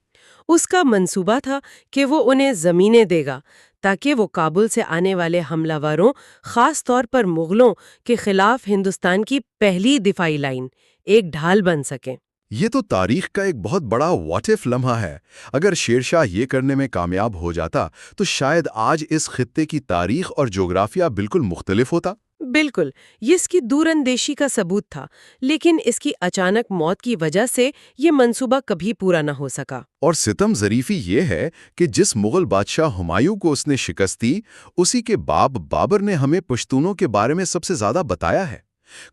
اس کا منصوبہ تھا کہ وہ انہیں زمینیں دے گا تاکہ وہ کابل سے آنے والے حملہ وروں، خاص طور پر مغلوں کے خلاف ہندوستان کی پہلی دفاعی لائن، ایک ڈھال بن سکیں۔ یہ تو تاریخ کا ایک بہت بڑا واٹ ایف لمحہ ہے۔ اگر شیرشاہ یہ کرنے میں کامیاب ہو جاتا تو شاید آج اس خطے کی تاریخ اور جغرافیہ بالکل مختلف ہوتا۔ بالکل، یہ اس کی دور اندیشی کا ثبوت تھا، لیکن اس کی اچانک موت کی وجہ سے یہ منصوبہ کبھی پورا نہ ہو سکا۔ اور ستم ظریفی یہ ہے کہ جس مغل بادشاہ ہمایوں کو اس نے شکست دی، اسی کے باپ بابر نے ہمیں پشتونوں کے بارے میں سب سے زیادہ بتایا ہے۔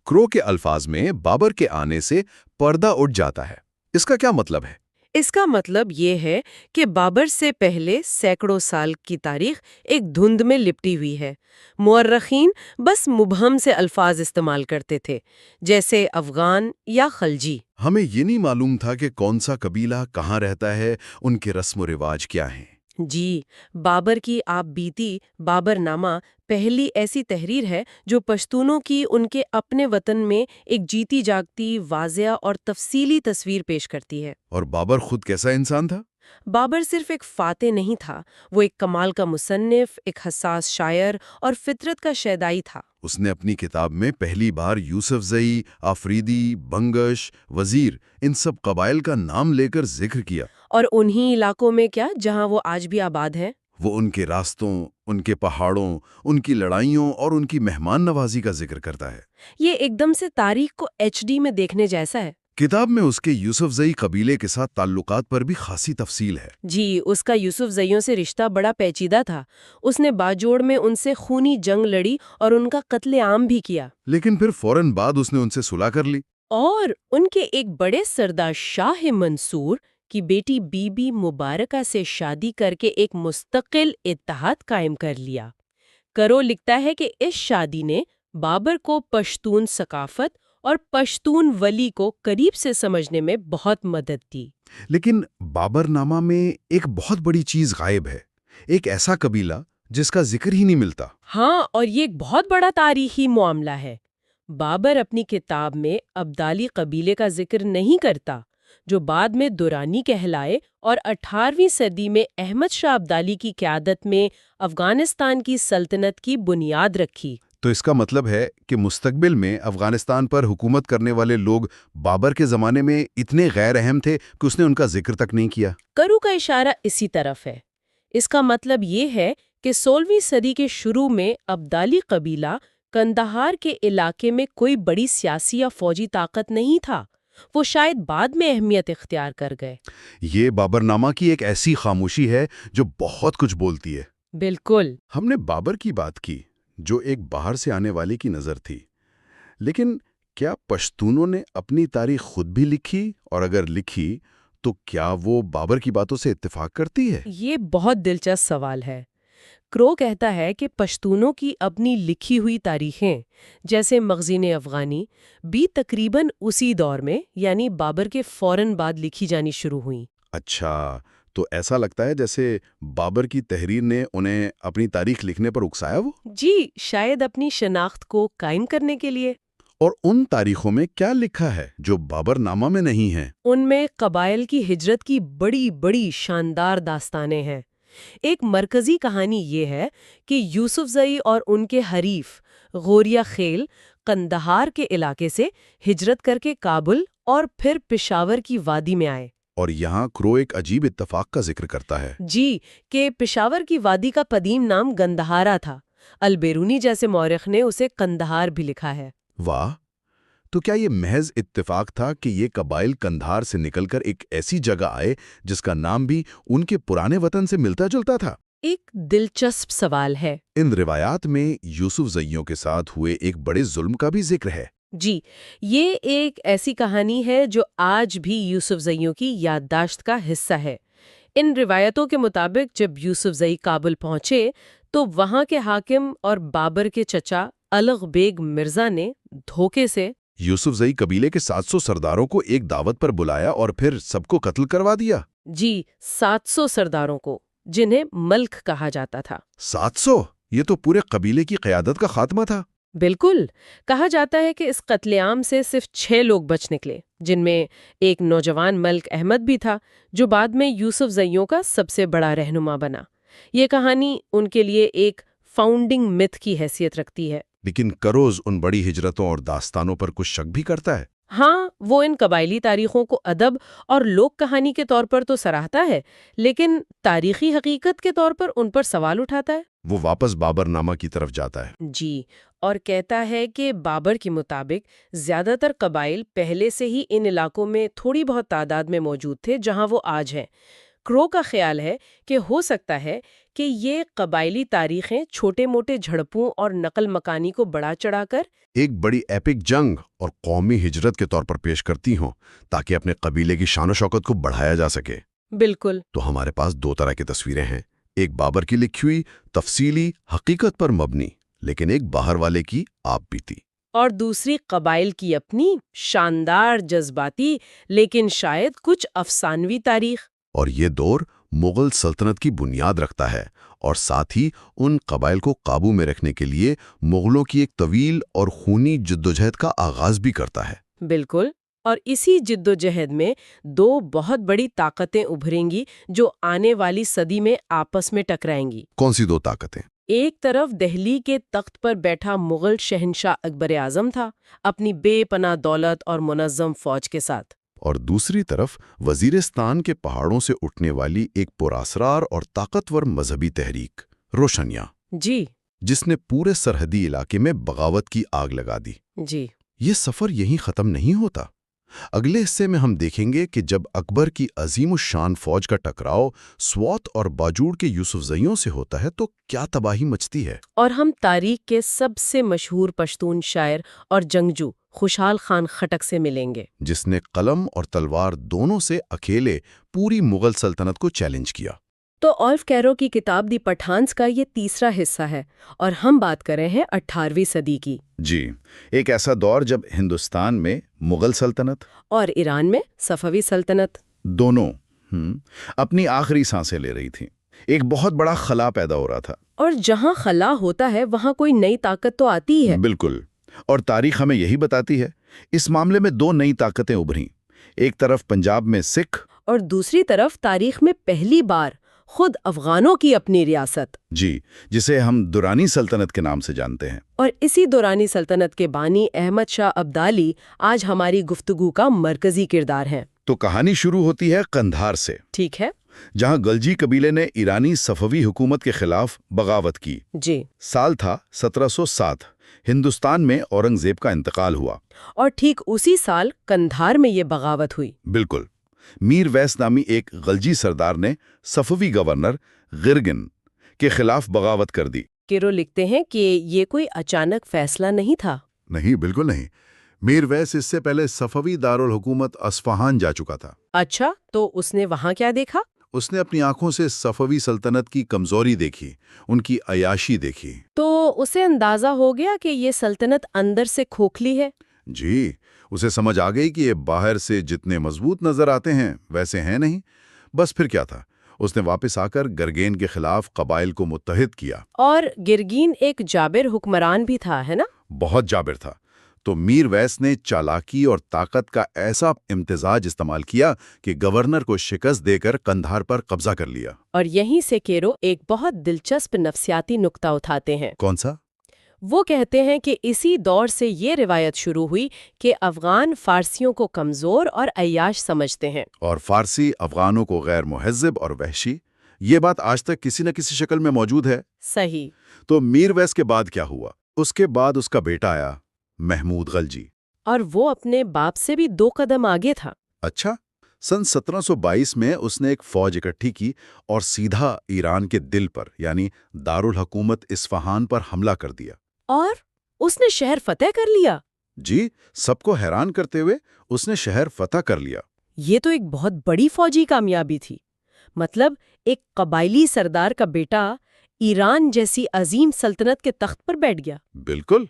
کرو کے الفاظ میں بابر کے آنے سے پردہ اٹھ جاتا ہے۔ اس کا کیا مطلب ہے؟ اس کا مطلب یہ ہے کہ بابر سے پہلے سینکڑوں سال کی تاریخ ایک دھند میں لپٹی ہوئی ہے۔ مورخین بس مبہم سے الفاظ استعمال کرتے تھے، جیسے افغان یا خلجی۔ ہمیں یہ نہیں معلوم تھا کہ کون سا قبیلہ کہاں رہتا ہے، ان کے رسم و رواج کیا ہیں۔ جی، بابر کی آپ بیتی بابر نامہ پہلی ایسی تحریر ہے جو پشتونوں کی ان کے اپنے وطن میں ایک جیتی جاگتی، واضح اور تفصیلی تصویر پیش کرتی ہے۔ اور بابر خود کیسا انسان تھا؟ بابر صرف ایک فاتح نہیں تھا، وہ ایک کمال کا مصنف، ایک حساس شاعر اور فطرت کا شیدائی تھا۔ اس نے اپنی کتاب میں پہلی بار یوسف زئی، آفریدی، بنگش، وزیر ان سب قبائل کا نام لے کر ذکر کیا۔ اور انہی علاقوں میں کیا جہاں وہ آج بھی آباد ہیں۔ وہ ان کے راستوں، ان کے پہاڑوں، ان کی لڑائیوں اور ان کی مہمان نوازی کا ذکر کرتا ہے۔ یہ ایک دم سے تاریخ کو HD میں دیکھنے جیسا ہے۔ کتاب میں اس کے یوسف زئی قبیلے کے ساتھ تعلقات پر بھی خاصی تفصیل ہے۔ جی، اس کا یوسف زئیوں سے رشتہ بڑا پیچیدہ تھا۔ اس نے باجوڑ میں ان سے خونی جنگ لڑی اور ان کا قتل عام بھی کیا۔ لیکن پھر فوراً بعد اس نے ان سے صلح کر لی۔ اور ان کے ایک بڑے سردار شاہ منصور کی بیٹی بی بی مبارکہ سے شادی کر کے ایک مستقل اتحاد قائم کر لیا۔ کرو لکھتا ہے کہ اس شادی نے بابر کو پشتون ثقافت اور پشتون ولی کو قریب سے سمجھنے میں بہت مدد دی۔ لیکن بابر نامہ میں ایک بہت بڑی چیز غائب ہے، ایک ایسا قبیلہ جس کا ذکر ہی نہیں ملتا۔ ہاں، اور یہ ایک بہت بڑا تاریخی معاملہ ہے۔ بابر اپنی کتاب میں ابدالی قبیلے کا ذکر نہیں کرتا، جو بعد میں درانی کہلائے اور 18ویں صدی میں احمد شاہ ابدالی کی قیادت میں افغانستان کی سلطنت کی بنیاد رکھی۔ تو اس کا مطلب ہے کہ مستقبل میں افغانستان پر حکومت کرنے والے لوگ بابر کے زمانے میں اتنے غیر اہم تھے کہ اس نے ان کا ذکر تک نہیں کیا۔ کرو کا اشارہ اسی طرف ہے۔ اس کا مطلب یہ ہے کہ 16ویں صدی کے شروع میں ابدالی قبیلہ کندہار کے علاقے میں کوئی بڑی سیاسی یا فوجی طاقت نہیں تھا، وہ شاید بعد میں اہمیت اختیار کر گئے۔ یہ بابر نامہ کی ایک ایسی خاموشی ہے جو بہت کچھ بولتی ہے۔ بالکل۔ ہم نے بابر کی بات کی جو ایک باہر سے آنے والے کی نظر تھی، لیکن کیا پشتونوں نے اپنی تاریخ خود بھی لکھی؟ اور اگر لکھی تو کیا وہ بابر کی باتوں سے اتفاق کرتی ہے؟ یہ بہت دلچسپ سوال ہے۔ کرو کہتا ہے کہ پشتونوں کی اپنی لکھی ہوئی تاریخیں جیسے مخزن افغانی بھی تقریباً اسی دور میں یعنی بابر کے فوراً بعد لکھی جانی شروع ہوئیں۔ اچھا، تو ایسا لگتا ہے جیسے بابر کی تحریر نے انہیں اپنی تاریخ لکھنے پر اکسایا وہ؟ جی، شاید اپنی شناخت کو قائم کرنے کے لیے۔ اور ان تاریخوں میں کیا لکھا ہے جو بابر نامہ میں نہیں ہے؟ ان میں قبائل کی ہجرت کی بڑی بڑی شاندار داستانیں ہیں۔ ایک مرکزی کہانی یہ ہے کہ یوسف زئی اور ان کے حریف غوریہ خیل قندہار کے علاقے سے ہجرت کر کے کابل اور پھر پشاور کی وادی میں آئے۔ اور یہاں کرو ایک عجیب اتفاق کا ذکر کرتا ہے۔ جی، کہ پشاور کی وادی کا قدیم نام گندہارا تھا۔ البیرونی جیسے مورخ نے اسے قندہار بھی لکھا ہے۔ واہ! تو کیا یہ محض اتفاق تھا کہ یہ قبائل قندھار سے نکل کر ایک ایسی جگہ آئے جس کا نام بھی ان کے پرانے وطن سے ملتا جلتا تھا؟ ایک دلچسپ سوال ہے۔ ان روایات میں یوسف زئیوں کے ساتھ ہوئے ایک بڑے ظلم کا بھی ذکر ہے۔ جی، یہ ایک ایسی کہانی ہے جو آج بھی یوسف زئیوں کی یادداشت کا حصہ ہے۔ ان روایتوں کے مطابق جب یوسف زئی کابل پہنچے تو وہاں کے حاکم اور بابر کے چچا الغ بیگ مرزا نے دھوکے سے یوسف زئی قبیلے کے 700 سرداروں کو ایک دعوت پر بلایا اور پھر سب کو قتل کروا دیا۔ جی، 700 سرداروں کو، جنہیں ملک کہا جاتا تھا۔ 700؟ یہ تو پورے قبیلے کی قیادت کا خاتمہ تھا۔ بالکل، کہا جاتا ہے کہ اس قتل عام سے صرف 6 لوگ بچ نکلے، جن میں ایک نوجوان ملک احمد بھی تھا جو بعد میں یوسف زئیوں کا سب سے بڑا رہنما بنا۔ یہ کہانی ان کے لیے ایک فاؤنڈنگ متھ کی حیثیت رکھتی ہے۔ لیکن کروز ان بڑی ہجرتوں اور داستانوں پر کچھ شک بھی کرتا ہے۔ ہاں، وہ ان قبائلی تاریخوں کو ادب اور لوک کہانی کے طور پر تو سراہتا ہے، لیکن تاریخی حقیقت کے طور پر ان پر سوال اٹھاتا ہے۔ وہ واپس بابر نامہ کی طرف جاتا ہے۔ جی، اور کہتا ہے کہ بابر کے مطابق زیادہ تر قبائل پہلے سے ہی ان علاقوں میں تھوڑی بہت تعداد میں موجود تھے جہاں وہ آج ہیں۔ کرو کا خیال ہے کہ ہو سکتا ہے کہ یہ قبائلی تاریخیں چھوٹے موٹے جھڑپوں اور نقل مکانی کو بڑھا چڑھا کر ایک بڑی ایپک جنگ اور قومی ہجرت کے طور پر پیش کرتی ہوں تاکہ اپنے قبیلے کی شان و شوکت کو بڑھایا جا سکے۔ بالکل۔ تو ہمارے پاس دو طرح کی تصویریں ہیں، ایک بابر کی لکھی ہوئی تفصیلی حقیقت پر مبنی، لیکن ایک باہر والے کی آپ بیتی، اور دوسری قبائل کی اپنی شاندار جذباتی لیکن شاید کچھ افسانوی تاریخ۔ اور یہ دور مغل سلطنت کی بنیاد رکھتا ہے اور ساتھ ہی ان قبائل کو قابو میں رکھنے کے لیے مغلوں کی ایک طویل اور خونی جدوجہد کا آغاز بھی کرتا ہے۔ بالکل، اور اسی جدوجہد میں دو بہت بڑی طاقتیں ابھریں گی جو آنے والی صدی میں آپس میں ٹکرائیں گی۔ کون سی دو طاقتیں؟ ایک طرف دہلی کے تخت پر بیٹھا مغل شہنشاہ اکبر اعظم تھا، اپنی بے پناہ دولت اور منظم فوج کے ساتھ، اور دوسری طرف وزیرستان کے پہاڑوں سے اٹھنے والی ایک پراسرار اور طاقتور مذہبی تحریک روشنیاں، جی جس نے پورے سرحدی علاقے میں بغاوت کی آگ لگا دی۔ جی یہ سفر یہیں ختم نہیں ہوتا۔ اگلے حصے میں ہم دیکھیں گے کہ جب اکبر کی عظیم الشان فوج کا ٹکراؤ سوات اور باجوڑ کے یوسف زئیوں سے ہوتا ہے تو کیا تباہی مچتی ہے۔ اور ہم تاریخ کے سب سے مشہور پشتون شاعر اور جنگجو خوشحال خان خٹک سے ملیں گے، جس نے قلم اور تلوار دونوں سے اکیلے پوری مغل سلطنت کو چیلنج کیا۔ تو اولف کیرو کی کتاب دی پٹھانس کا یہ تیسرا حصہ ہے، اور ہم بات کر رہے ہیں 18ویں صدی کی۔ جی، ایک ایسا دور جب ہندوستان میں مغل سلطنت اور ایران میں صفوی سلطنت دونوں اپنی آخری سانسیں لے رہی تھیں۔ ایک بہت بڑا خلا پیدا ہو رہا تھا۔ اور جہاں خلا ہوتا ہے وہاں کوئی نئی طاقت تو آتی ہی ہے۔ بالکل، اور تاریخ ہمیں یہی بتاتی ہے۔ اس معاملے میں دو نئی طاقتیں ابھریں، ایک طرف پنجاب میں سکھ اور دوسری طرف تاریخ میں پہلی بار خود افغانوں کی اپنی ریاست، جی، جسے ہم درانی سلطنت کے نام سے جانتے ہیں۔ اور اسی دورانی سلطنت کے بانی احمد شاہ ابدالی آج ہماری گفتگو کا مرکزی کردار ہیں۔ تو کہانی شروع ہوتی ہے قندھار سے، ٹھیک ہے؟ جہاں گلجی قبیلے نے ایرانی صفوی حکومت کے خلاف بغاوت کی۔ جی، سال تھا 1707۔ ہندوستان میں اورنگزیب کا انتقال ہوا۔ اور ٹھیک اسی سال قندھار میں یہ بغاوت ہوئی۔ بالکل، میر ویس نامی ایک غلجی سردار نے صفوی گورنر غرگن کے خلاف بغاوت کر دی۔ کیرو لکھتے ہیں کہ یہ کوئی اچانک فیصلہ نہیں تھا۔ نہیں، بالکل نہیں۔ میر ویس اس سے پہلے صفوی دارالحکومت اصفہان جا چکا تھا۔ اچھا، تو اس نے وہاں کیا دیکھا؟ اس نے اپنی آنکھوں سے صفوی سلطنت کی کمزوری دیکھی، ان کی عیاشی دیکھی۔ تو اسے اندازہ ہو گیا کہ یہ سلطنت اندر سے کھوکھلی ہے۔ جی، اسے سمجھ آ گئی کہ یہ باہر سے جتنے مضبوط نظر آتے ہیں ویسے ہیں نہیں۔ بس پھر کیا تھا، اس نے واپس آ کر گرگین کے خلاف قبائل کو متحد کیا۔ اور گرگین ایک جابر حکمران بھی تھا، ہے نا؟ بہت جابر تھا۔ تو میر ویس نے چالاکی اور طاقت کا ایسا امتزاج استعمال کیا کہ گورنر کو شکست دے کر قندھار پر قبضہ کر لیا۔ اور یہیں سے کیرو ایک بہت دلچسپ نفسیاتی نکتہ اٹھاتے ہیں۔ کون سا؟ وہ کہتے ہیں کہ اسی دور سے یہ روایت شروع ہوئی کہ افغان فارسیوں کو کمزور اور عیاش سمجھتے ہیں، اور فارسی افغانوں کو غیر مہذب اور وحشی۔ یہ بات آج تک کسی نہ کسی شکل میں موجود ہے۔ صحیح۔ تو میر ویس کے بعد کیا ہوا؟ اس کے بعد اس کا بیٹا آیا، محمود غلجی۔ اور وہ اپنے باپ سے بھی 2 قدم آگے تھا۔ اچھا، سن 1722 میں اس نے ایک فوج اکٹھی کی اور سیدھا ایران کے دل پر یعنی دارالحکومت اصفہان پر حملہ کر دیا۔ اور اس نے شہر فتح کر لیا۔ جی، سب کو حیران کرتے ہوئے اس نے شہر فتح کر لیا۔ یہ تو ایک بہت بڑی فوجی کامیابی تھی۔ مطلب ایک قبائلی سردار کا بیٹا ایران جیسی عظیم سلطنت کے تخت پر بیٹھ گیا۔ بالکل،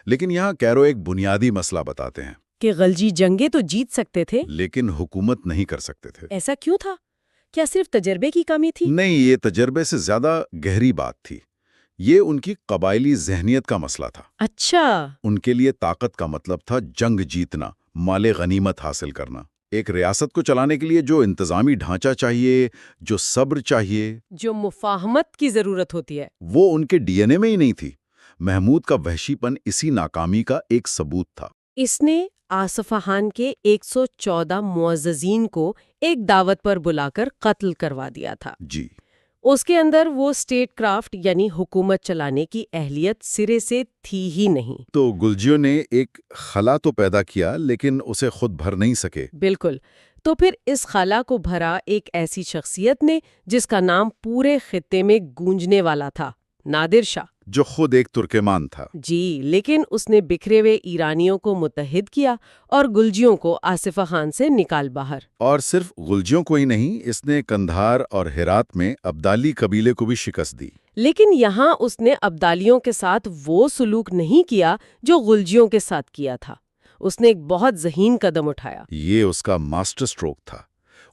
لیکن یہاں کیرو ایک بنیادی مسئلہ بتاتے ہیں کہ غلجی جنگیں تو جیت سکتے تھے، لیکن حکومت نہیں کر سکتے تھے۔ ایسا کیوں تھا؟ کیا صرف تجربے کی کمی تھی؟ نہیں، یہ تجربے سے زیادہ گہری بات تھی۔ یہ ان کی قبائلی ذہنیت کا مسئلہ تھا۔ اچھا۔ ان کے لیے طاقت کا مطلب تھا جنگ جیتنا، مال غنیمت حاصل کرنا۔ ایک ریاست کو چلانے کے لیے جو انتظامی ڈھانچہ چاہیے، جو صبر چاہیے، جو مفاہمت کی ضرورت ہوتی ہے، وہ ان کے ڈی این اے میں ہی نہیں تھی۔ محمود کا وحشی پن اسی ناکامی کا ایک ثبوت تھا۔ اس نے آصفہان کے 114 معززین کو ایک دعوت پر بلا کر قتل کروا دیا تھا۔ جی، اس کے اندر وہ اسٹیٹ کرافٹ یعنی حکومت چلانے کی اہلیت سرے سے تھی ہی نہیں۔ تو گلجیوں نے ایک خلا تو پیدا کیا لیکن اسے خود بھر نہیں سکے۔ بالکل۔ تو پھر اس خلا کو بھرا ایک ایسی شخصیت نے جس کا نام پورے خطے میں گونجنے والا تھا، نادر شاہ۔ جو خود ایک ترکمان تھا۔ جی، لیکن اس نے بکھرے ہوئے ایرانیوں کو متحد کیا اور گلجیوں کو آصف خان سے نکال باہر۔ اور صرف گلجیوں کو ہی نہیں، اس نے قندھار اور ہرات میں ابدالی قبیلے کو بھی شکست دی۔ لیکن یہاں اس نے ابدالیوں کے ساتھ وہ سلوک نہیں کیا جو غلجیوں کے ساتھ کیا تھا۔ اس نے ایک بہت ذہین قدم اٹھایا۔ یہ اس کا ماسٹر سٹروک تھا۔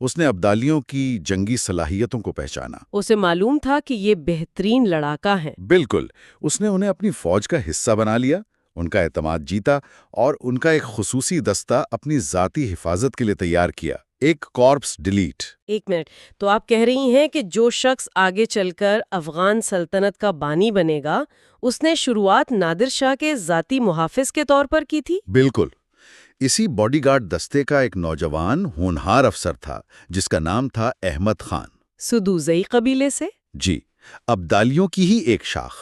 اس نے ابدالیوں کی جنگی صلاحیتوں کو پہچانا۔ اسے معلوم تھا کہ یہ بہترین لڑاکا ہیں۔ بالکل، اس نے انہیں اپنی فوج کا حصہ بنا لیا، ان کا اعتماد جیتا اور ان کا ایک خصوصی دستہ اپنی ذاتی حفاظت کے لیے تیار کیا، ایک کارپس ڈیلیٹ۔ ایک منٹ، تو آپ کہہ رہی ہیں کہ جو شخص آگے چل کر افغان سلطنت کا بانی بنے گا، اس نے شروعات نادر شاہ کے ذاتی محافظ کے طور پر کی تھی؟ بالکل، اسی باڈی گارڈ دستے کا ایک نوجوان ہونہار افسر تھا جس کا نام تھا احمد خان۔ سدوزئی قبیلے سے؟ جی، ابدالیوں کی ہی ایک شاخ۔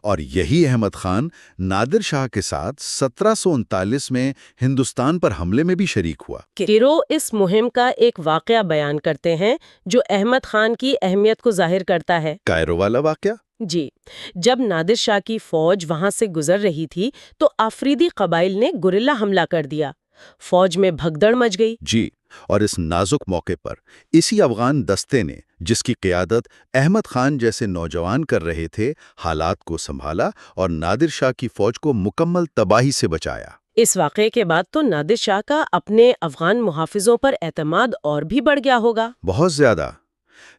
اور یہی احمد خان نادر شاہ کے ساتھ 1739 میں ہندوستان پر حملے میں بھی شریک ہوا۔ کیرو اس مہم کا ایک واقعہ بیان کرتے ہیں جو احمد خان کی اہمیت کو ظاہر کرتا ہے۔ کائرو والا واقعہ؟ جی، جب نادر شاہ کی فوج وہاں سے گزر رہی تھی تو آفریدی قبائل نے گوریلا حملہ کر دیا۔ فوج میں بھگدڑ مچ گئی۔ جی، اور اس نازک موقع پر اسی افغان دستے نے، جس کی قیادت احمد خان جیسے نوجوان کر رہے تھے، حالات کو سنبھالا اور نادر شاہ کی فوج کو مکمل تباہی سے بچایا۔ اس واقعے کے بعد تو نادر شاہ کا اپنے افغان محافظوں پر اعتماد اور بھی بڑھ گیا ہوگا۔ بہت زیادہ۔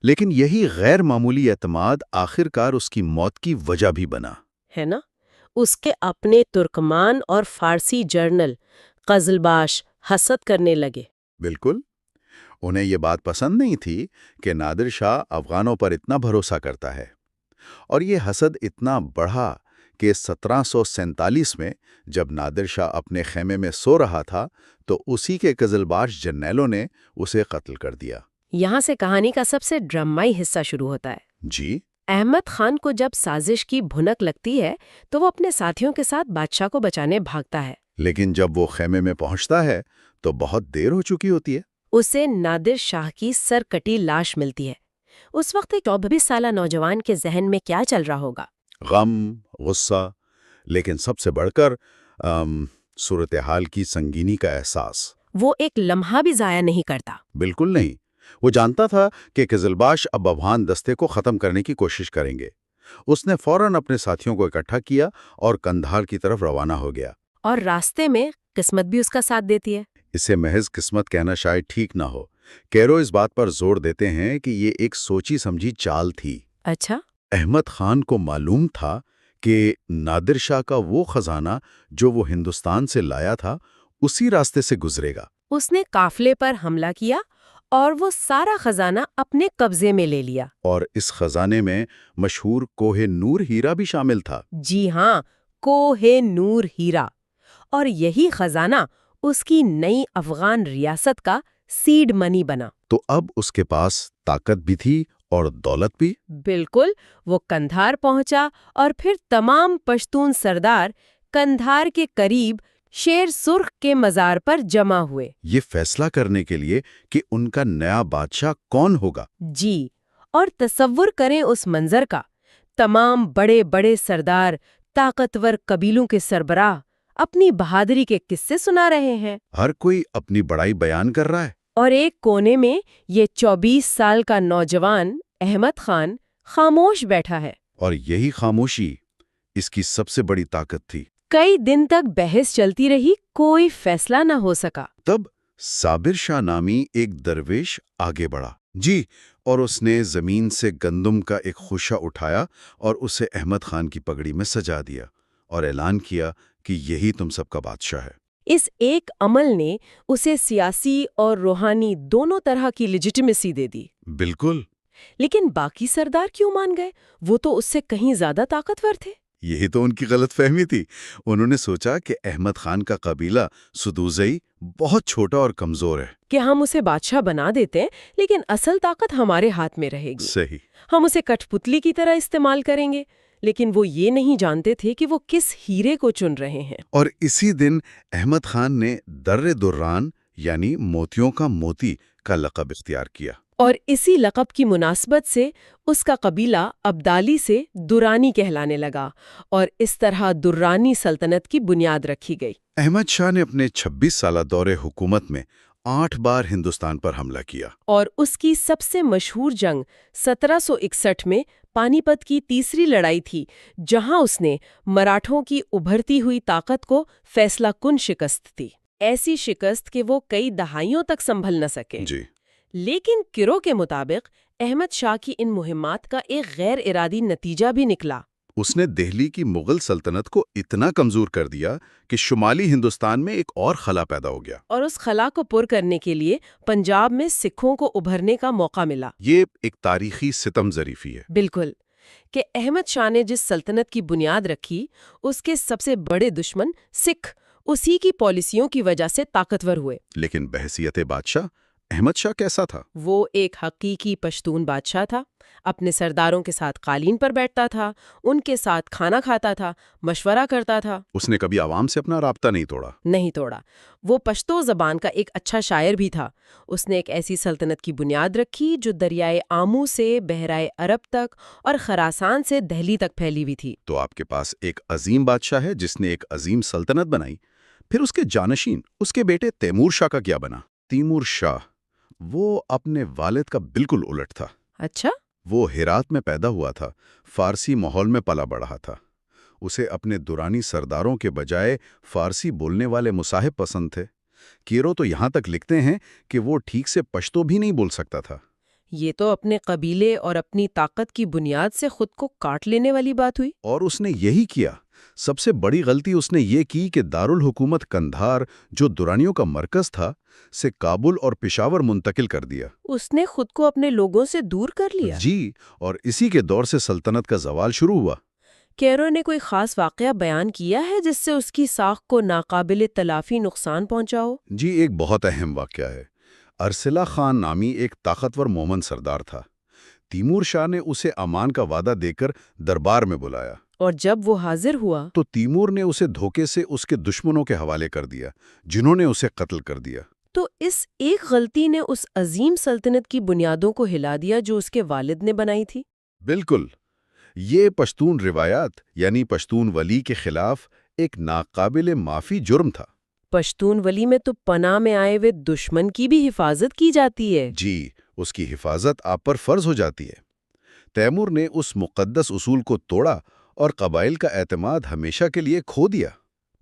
لیکن یہی غیر معمولی اعتماد آخرکار اس کی موت کی وجہ بھی بنا۔ ہے نا؟ اس کے اپنے ترکمان اور فارسی جرنل قزلباش حسد کرنے لگے۔ بالکل، انہیں یہ بات پسند نہیں تھی کہ نادر شاہ افغانوں پر اتنا بھروسہ کرتا ہے، اور یہ حسد اتنا بڑھا کہ 1747 میں جب نادر شاہ اپنے خیمے میں سو رہا تھا تو اسی کے قزلباش جرنیلوں نے اسے قتل کر دیا۔ یہاں سے کہانی کا سب سے ڈرامائی حصہ شروع ہوتا ہے۔ جی، احمد خان کو جب سازش کی بھنک لگتی ہے تو وہ اپنے ساتھیوں کے ساتھ بادشاہ کو بچانے بھاگتا ہے۔ لیکن جب وہ خیمے میں پہنچتا ہے تو بہت دیر ہو چکی ہوتی ہے۔ اسے نادر شاہ کی سر کٹی لاش ملتی ہے۔ اس وقت ایک 24 سالہ نوجوان کے ذہن میں کیا چل رہا ہوگا؟ غم، غصہ، لیکن سب سے بڑھ کر صورتحال کی سنگینی کا احساس۔ وہ ایک لمحہ بھی ضائع نہیں کرتا۔ بالکل نہیں، وہ جانتا تھا کہ قزلباش اب افغان دستے کو ختم کرنے کی کوشش کریں گے۔ اس نے فوراً اپنے ساتھیوں کو اکٹھا کیا اور قندھار کی طرف روانہ ہو گیا۔ اور راستے میں قسمت بھی اس کا ساتھ دیتی ہے۔ اسے محض قسمت کہنا شاید ٹھیک نہ ہو۔ کیرو اس بات پر زور دیتے ہیں کہ یہ ایک سوچی سمجھی چال تھی۔ اچھا؟ احمد خان کو معلوم تھا کہ نادر شاہ کا وہ خزانہ جو وہ ہندوستان سے لایا تھا اسی راستے سے گزرے گا۔ اس نے قافلے پر حملہ کیا اور وہ سارا خزانہ اپنے قبضے میں لے لیا۔ اور اس خزانے میں مشہور کوہ نور ہیرا بھی شامل تھا۔ جی ہاں، کوہ نور ہیرا۔ اور یہی خزانہ اس کی نئی افغان ریاست کا سیڈ منی بنا۔ تو اب اس کے پاس طاقت بھی تھی اور دولت بھی۔ بالکل، وہ قندھار پہنچا اور پھر تمام پشتون سردار قندھار کے قریب شیر سرخ کے مزار پر جمع ہوئے۔ یہ فیصلہ کرنے کے لیے کہ ان کا نیا بادشاہ کون ہوگا۔ جی، اور تصور کریں اس منظر کا، تمام بڑے بڑے سردار، طاقتور قبیلوں کے سربراہ اپنی بہادری کے قصے سنا رہے ہیں۔ ہر کوئی اپنی بڑائی بیان کر رہا ہے۔ اور ایک کونے میں یہ 24 سال کا نوجوان احمد خان خاموش بیٹھا ہے۔ اور یہی خاموشی اس کی سب سے بڑی طاقت تھی۔ کئی دن تک بحث چلتی رہی، کوئی فیصلہ نہ ہو سکا۔ تب صابر شاہ نامی ایک درویش آگے بڑھا۔ جی، اور اس نے زمین سے گندم کا ایک خوشہ اٹھایا اور اسے احمد خان کی پگڑی میں سجا دیا اور اعلان کیا کہ یہی تم سب کا بادشاہ ہے۔ اس ایک عمل نے اسے سیاسی اور روحانی دونوں طرح کی لیجیٹمیسی دے دی۔ بالکل۔ لیکن باقی سردار کیوں مان گئے؟ وہ تو اس سے کہیں زیادہ طاقتور تھے۔ یہی تو ان کی غلط فہمی تھی۔ انہوں نے سوچا کہ احمد خان کا قبیلہ سدوزئی بہت چھوٹا اور کمزور ہے۔ کہ ہم اسے بادشاہ بنا دیتے ہیں لیکن اصل طاقت ہمارے ہاتھ میں رہے گی۔ صحیح۔ ہم اسے کٹھ پتلی کی طرح استعمال کریں گے، لیکن وہ یہ نہیں جانتے تھے کہ وہ کس ہیرے کو چن رہے ہیں۔ اور اسی دن احمد خان نے در دران یعنی موتیوں کا موتی کا لقب اختیار کیا۔ اور اسی لقب کی مناسبت سے اس کا قبیلہ ابدالی سے درانی کہلانے لگا، اور اس طرح درانی سلطنت کی بنیاد رکھی گئی۔ احمد شاہ نے اپنے 26 سالہ دور حکومت میں 8 بار ہندوستان پر حملہ کیا۔ اور اس کی سب سے مشہور جنگ 1761 میں پانی پت کی تیسری لڑائی تھی، جہاں اس نے مراٹھوں کی ابھرتی ہوئی طاقت کو فیصلہ کن شکست دی، ایسی شکست کہ وہ کئی دہائیوں تک سنبھل نہ سکے۔ جی۔ لیکن کرو کے مطابق احمد شاہ کی ان مہمات کا ایک غیر ارادی نتیجہ بھی نکلا۔ اس نے دہلی کی مغل سلطنت کو اتنا کمزور کر دیا کہ شمالی ہندوستان میں ایک اور خلا پیدا ہو گیا۔ اور اس خلا کو پر کرنے کے لیے پنجاب میں سکھوں کو ابھرنے کا موقع ملا۔ یہ ایک تاریخی ستم ظریفی ہے۔ بالکل، کہ احمد شاہ نے جس سلطنت کی بنیاد رکھی، اس کے سب سے بڑے دشمن سکھ اسی کی پالیسیوں کی وجہ سے طاقتور ہوئے۔ لیکن بحیثیت بادشاہ احمد شاہ کیسا تھا؟ وہ ایک حقیقی پشتون بادشاہ تھا، اپنے سرداروں کے ساتھ قالین پر بیٹھتا تھا، ان کے ساتھ کھانا کھاتا تھا، مشورہ کرتا تھا۔ اس نے کبھی عوام سے اپنا رابطہ نہیں توڑا۔ وہ پشتو زبان کا ایک اچھا شاعر بھی تھا۔ اس نے ایک ایسی سلطنت کی بنیاد رکھی جو دریائے آمو سے بحرائے عرب تک اور خراسان سے دہلی تک پھیلی ہوئی تھی۔ تو آپ کے پاس ایک عظیم بادشاہ ہے جس نے ایک عظیم سلطنت بنائی، پھر اس کے جانشین اس کے بیٹے تیمور شاہ کا کیا بنا؟ تیمور شاہ وہ اپنے والد کا بالکل الٹ تھا۔ اچھا؟ وہ ہرات میں پیدا ہوا تھا، فارسی ماحول میں پلا بڑھا تھا۔ اسے اپنے دورانی سرداروں کے بجائے فارسی بولنے والے مصاحب پسند تھے۔ کیرو تو یہاں تک لکھتے ہیں کہ وہ ٹھیک سے پشتو بھی نہیں بول سکتا تھا۔ یہ تو اپنے قبیلے اور اپنی طاقت کی بنیاد سے خود کو کاٹ لینے والی بات ہوئی۔ اور اس نے یہی کیا۔ سب سے بڑی غلطی اس نے یہ کی کہ دارالحکومت قندھار، جو درانیوں کا مرکز تھا، سے کابل اور پشاور منتقل کر دیا۔ اس نے خود کو اپنے لوگوں سے دور کر لیا۔ جی، اور اسی کے دور سے سلطنت کا زوال شروع ہوا۔ کیرو نے کوئی خاص واقعہ بیان کیا ہے جس سے اس کی ساکھ کو ناقابل تلافی نقصان پہنچا ہو؟ جی، ایک بہت اہم واقعہ ہے۔ ارسلہ خان نامی ایک طاقتور مومن سردار تھا۔ تیمور شاہ نے اسے امان کا وعدہ دے کر دربار میں بلایا، اور جب وہ حاضر ہوا تو تیمور نے اسے دھوکے سے اس کے دشمنوں کے حوالے کر دیا، جنہوں نے اسے قتل کر دیا۔ تو اس ایک غلطی نے اس عظیم سلطنت کی بنیادوں کو ہلا دیا جو اس کے والد نے بنائی تھی۔ بالکل، یہ پشتون روایات یعنی پشتون ولی کے خلاف ایک ناقابل معافی جرم تھا۔ پشتون ولی میں تو پناہ میں آئے ہوئے دشمن کی بھی حفاظت کی جاتی ہے۔ جی، اس کی حفاظت آپ پر فرض ہو جاتی ہے۔ تیمور نے اس مقدس اصول کو توڑا اور قبائل کا اعتماد ہمیشہ کے لیے کھو دیا۔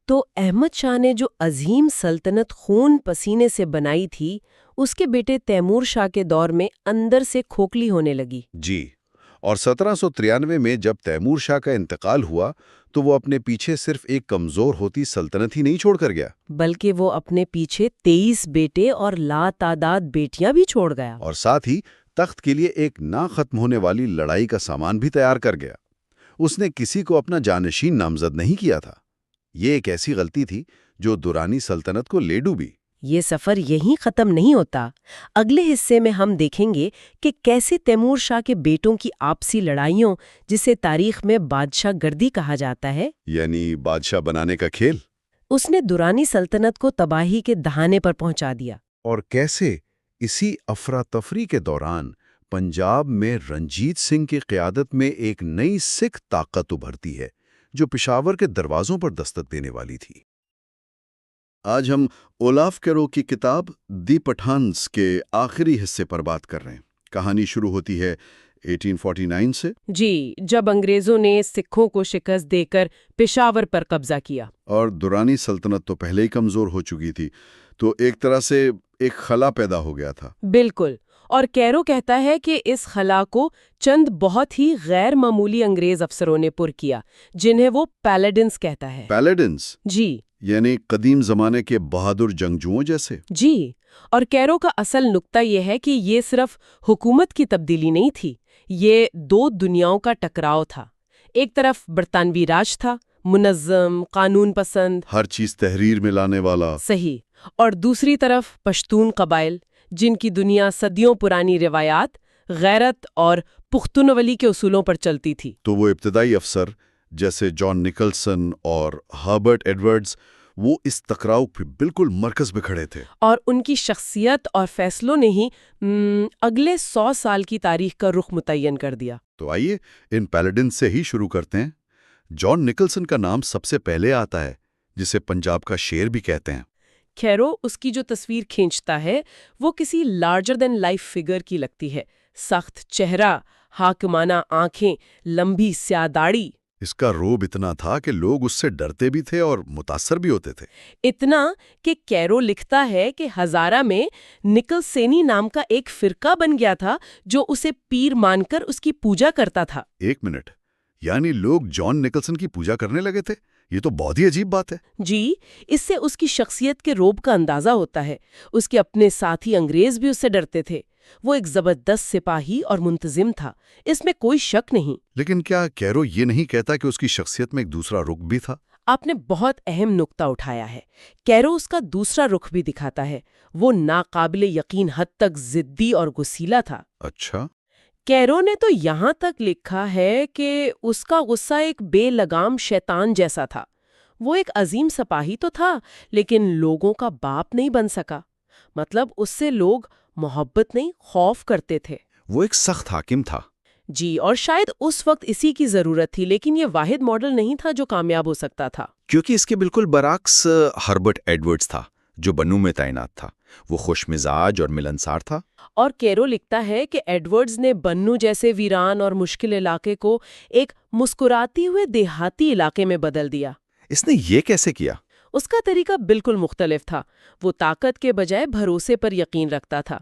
تو احمد شاہ نے جو عظیم سلطنت خون پسینے سے بنائی تھی، اس کے بیٹے تیمور شاہ کے دور میں اندر سے کھوکھلی ہونے لگی۔ جی، اور 1793 میں جب تیمور شاہ کا انتقال ہوا تو وہ اپنے پیچھے صرف ایک کمزور ہوتی سلطنت ہی نہیں چھوڑ کر گیا، بلکہ وہ اپنے پیچھے 23 بیٹے اور لاتعداد بیٹیاں بھی چھوڑ گیا۔ اور ساتھ ہی تخت کے لیے ایک نہ ختم ہونے والی لڑائی کا سامان بھی تیار کر گیا۔ اس نے کسی کو اپنا جانشین نامزد نہیں کیا تھا۔ یہ ایک ایسی غلطی تھی جو دورانی سلطنت کو لے ڈوبی۔ یہ سفر یہیں ختم نہیں ہوتا۔ اگلے حصے میں ہم دیکھیں گے کہ کیسے تیمور شاہ کے بیٹوں کی آپسی لڑائیوں، جسے تاریخ میں بادشاہ گردی کہا جاتا ہے، یعنی بادشاہ بنانے کا کھیل، اس نے دورانی سلطنت کو تباہی کے دہانے پر پہنچا دیا۔ اور کیسے اسی افراتفری کے دوران پنجاب میں رنجیت سنگھ کی قیادت میں ایک نئی سکھ طاقت ابھرتی ہے جو پشاور کے دروازوں پر دستک دینے والی تھی۔ آج ہم اولاف کیرو کی کتاب دی پٹھانس کے آخری حصے پر بات کر رہے ہیں۔ کہانی شروع ہوتی ہے 1849 سے۔ جی، جب انگریزوں نے سکھوں کو شکست دے کر پشاور پر قبضہ کیا۔ اور دورانی سلطنت تو پہلے ہی کمزور ہو چکی تھی، تو ایک طرح سے ایک خلا پیدا ہو گیا تھا۔ بالکل، اور کیرو کہتا ہے کہ اس خلا کو چند بہت ہی غیر معمولی انگریز افسروں نے پر کیا، جنہیں وہ پیلاڈنز کہتا ہے۔ پیلاڈنز جی یعنی قدیم زمانے کے بہادر جنگجوؤں جیسے۔ جی، اور کیرو کا اصل نقطہ یہ ہے کہ یہ صرف حکومت کی تبدیلی نہیں تھی، یہ دو دنیاؤں کا ٹکراؤ تھا۔ ایک طرف برطانوی راج تھا، منظم، قانون پسند، ہر چیز تحریر میں لانے والا۔ صحیح، اور دوسری طرف پشتون قبائل جن کی دنیا صدیوں پرانی روایات، غیرت اور پختونولی کے اصولوں پر چلتی تھی۔ تو وہ ابتدائی افسر جیسے جان نکلسن اور ہربرٹ ایڈورڈز وہ اس ٹکراؤ پہ بالکل مرکز پہ کھڑے تھے، اور ان کی شخصیت اور فیصلوں نے ہی اگلے 100 سال کی تاریخ کا رخ متعین کر دیا۔ تو آئیے ان پیلیڈنز سے ہی شروع کرتے ہیں۔ جان نکلسن کا نام سب سے پہلے آتا ہے، جسے پنجاب کا شیر بھی کہتے ہیں۔ کیرو اس کی جو تصویر کھینچتا ہے وہ کسی لارجر دین لائف فگر کی لگتی ہے، سخت چہرہ، حاکمانہ آنکھیں، لمبی سیاہ داڑھی۔ اس کا روب اتنا تھا کہ لوگ اس سے ڈرتے بھی تھے اور متاثر بھی ہوتے تھے۔ اتنا کہ کیرو لکھتا ہے کہ ہزارہ میں نکلسینی نام کا ایک فرقہ بن گیا تھا جو اسے پیر مان کر اس کی پوجا کرتا تھا۔ ایک منٹ، یعنی لوگ جان نکلسن کی پوجا کرنے لگے تھے؟ یہ تو بہت ہی عجیب بات ہے۔ جی، اس سے اس کی شخصیت کے روب کا اندازہ ہوتا ہے۔ اس کے اپنے ساتھی انگریز بھی اس سے ڈرتے تھے۔ وہ ایک زبردست سپاہی اور منتظم تھا، اس میں کوئی شک نہیں۔ لیکن کیا کیرو یہ نہیں کہتا کہ اس کی شخصیت میں ایک دوسرا رخ بھی تھا؟ آپ نے بہت اہم نقطہ اٹھایا ہے۔ کیرو اس کا دوسرا رخ بھی دکھاتا ہے۔ وہ ناقابل یقین حد تک ضدی اور غصیلا تھا۔ اچھا، کیرو نے تو یہاں تک لکھا ہے کہ اس کا غصہ ایک بے لگام شیطان جیسا تھا۔ وہ ایک عظیم سپاہی تو تھا، لیکن لوگوں کا باپ نہیں بن سکا۔ مطلب اس سے لوگ محبت نہیں، خوف کرتے تھے۔ وہ ایک سخت حاکم تھا۔ جی، اور شاید اس وقت اسی کی ضرورت تھی، لیکن یہ واحد ماڈل نہیں تھا جو کامیاب ہو سکتا تھا۔ کیونکہ اس کے بالکل برعکس ہربرٹ ایڈورڈز تھا جو بنو میں تعینات تھا۔ وہ خوش مزاج اور ملنسار تھا۔ اور کیرو لکھتا ہے کہ ایڈورڈز نے بنو جیسے ویران اور مشکل علاقے کو ایک مسکراتی ہوئے دیہاتی علاقے میں بدل دیا۔ اس نے یہ کیسے کیا؟ اس کا طریقہ بالکل مختلف تھا۔ وہ طاقت کے بجائے بھروسے پر یقین رکھتا تھا۔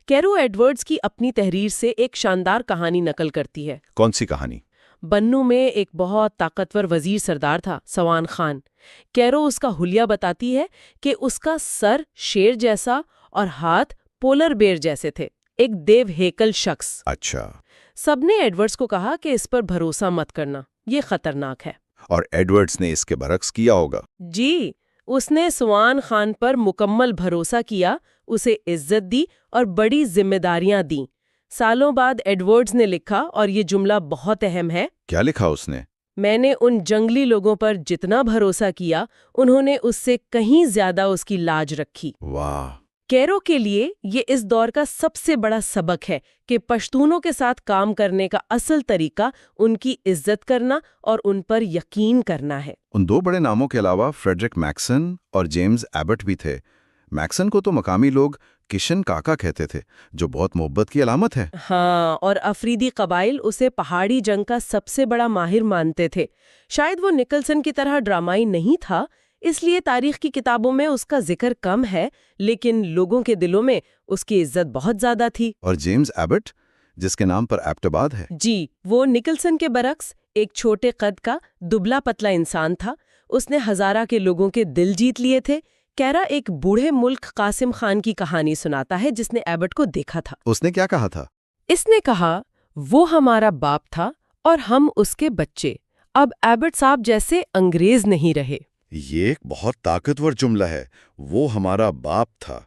کیرو ایڈورڈز کی اپنی تحریر سے ایک شاندار کہانی نقل کرتی ہے۔ کون سی کہانی؟ بنو میں ایک بہت طاقتور وزیر سردار تھا، سوان خان۔ کیرو اس کا حلیہ بتاتی ہے کہ اس کا سر شیر جیسا اور ہاتھ پولر بیئر جیسے تھے، ایک دیو ہیکل شخص۔ اچھا، سب نے ایڈورڈز کو کہا کہ اس پر بھروسہ مت کرنا، یہ خطرناک ہے۔ اور ایڈورڈز نے اس کے برعکس کیا ہوگا۔ جی، اس نے سوان خان پر مکمل بھروسہ کیا، اسے عزت دی اور بڑی ذمہ داریاں دیں۔ سالوں بعد ایڈورڈز نے لکھا، اور یہ جملہ بہت اہم ہے، کیا لکھا اس نے؟ میں نے ان جنگلی لوگوں پر جتنا بھروسہ کیا، انہوں نے اس سے کہیں زیادہ اس کی لاج رکھی۔ واہ، کیرو کے لیے یہ اس دور کا سب سے بڑا سبق ہے کہ پشتونوں کے ساتھ کام کرنے کا اصل طریقہ ان کی عزت کرنا اور ان پر یقین کرنا ہے۔ ان دو بڑے ناموں کے علاوہ فریڈرک میکسن اور جیمز ایبٹ بھی تھے۔ میکسن کو تو مقامی لوگ کشن کاکا کہتے تھے، جو بہت محبت کی علامت ہے۔ ہاں، اور افریدی قبائل اسے پہاڑی جنگ کا سب سے بڑا ماہر مانتے تھے۔ شاید وہ نکلسن کی طرح ڈرامائی نہیں تھا، اس لیے تاریخ کی کتابوں میں اس کا ذکر کم ہے، لیکن لوگوں کے دلوں میں اس کی عزت بہت زیادہ تھی۔ اور جیمز ایبٹ، جس کے نام پر ایبٹ آباد ہے؟ جی، وہ نکلسن کے برعکس ایک چھوٹے قد کا دبلا پتلا انسان تھا۔ اس نے ہزارہ کے لوگوں کے دل جیت لیے تھے۔ کیرا ایک بوڑھے ملک قاسم خان کی کہانی سناتا ہے جس نے ایبٹ کو دیکھا تھا۔ اس نے کیا کہا تھا؟ اس نے کہا، وہ ہمارا باپ تھا اور ہم اس کے بچے، اب ایبٹ صاحب جیسے انگریز نہیں رہے۔ یہ ایک بہت طاقتور جملہ ہے، وہ ہمارا باپ تھا۔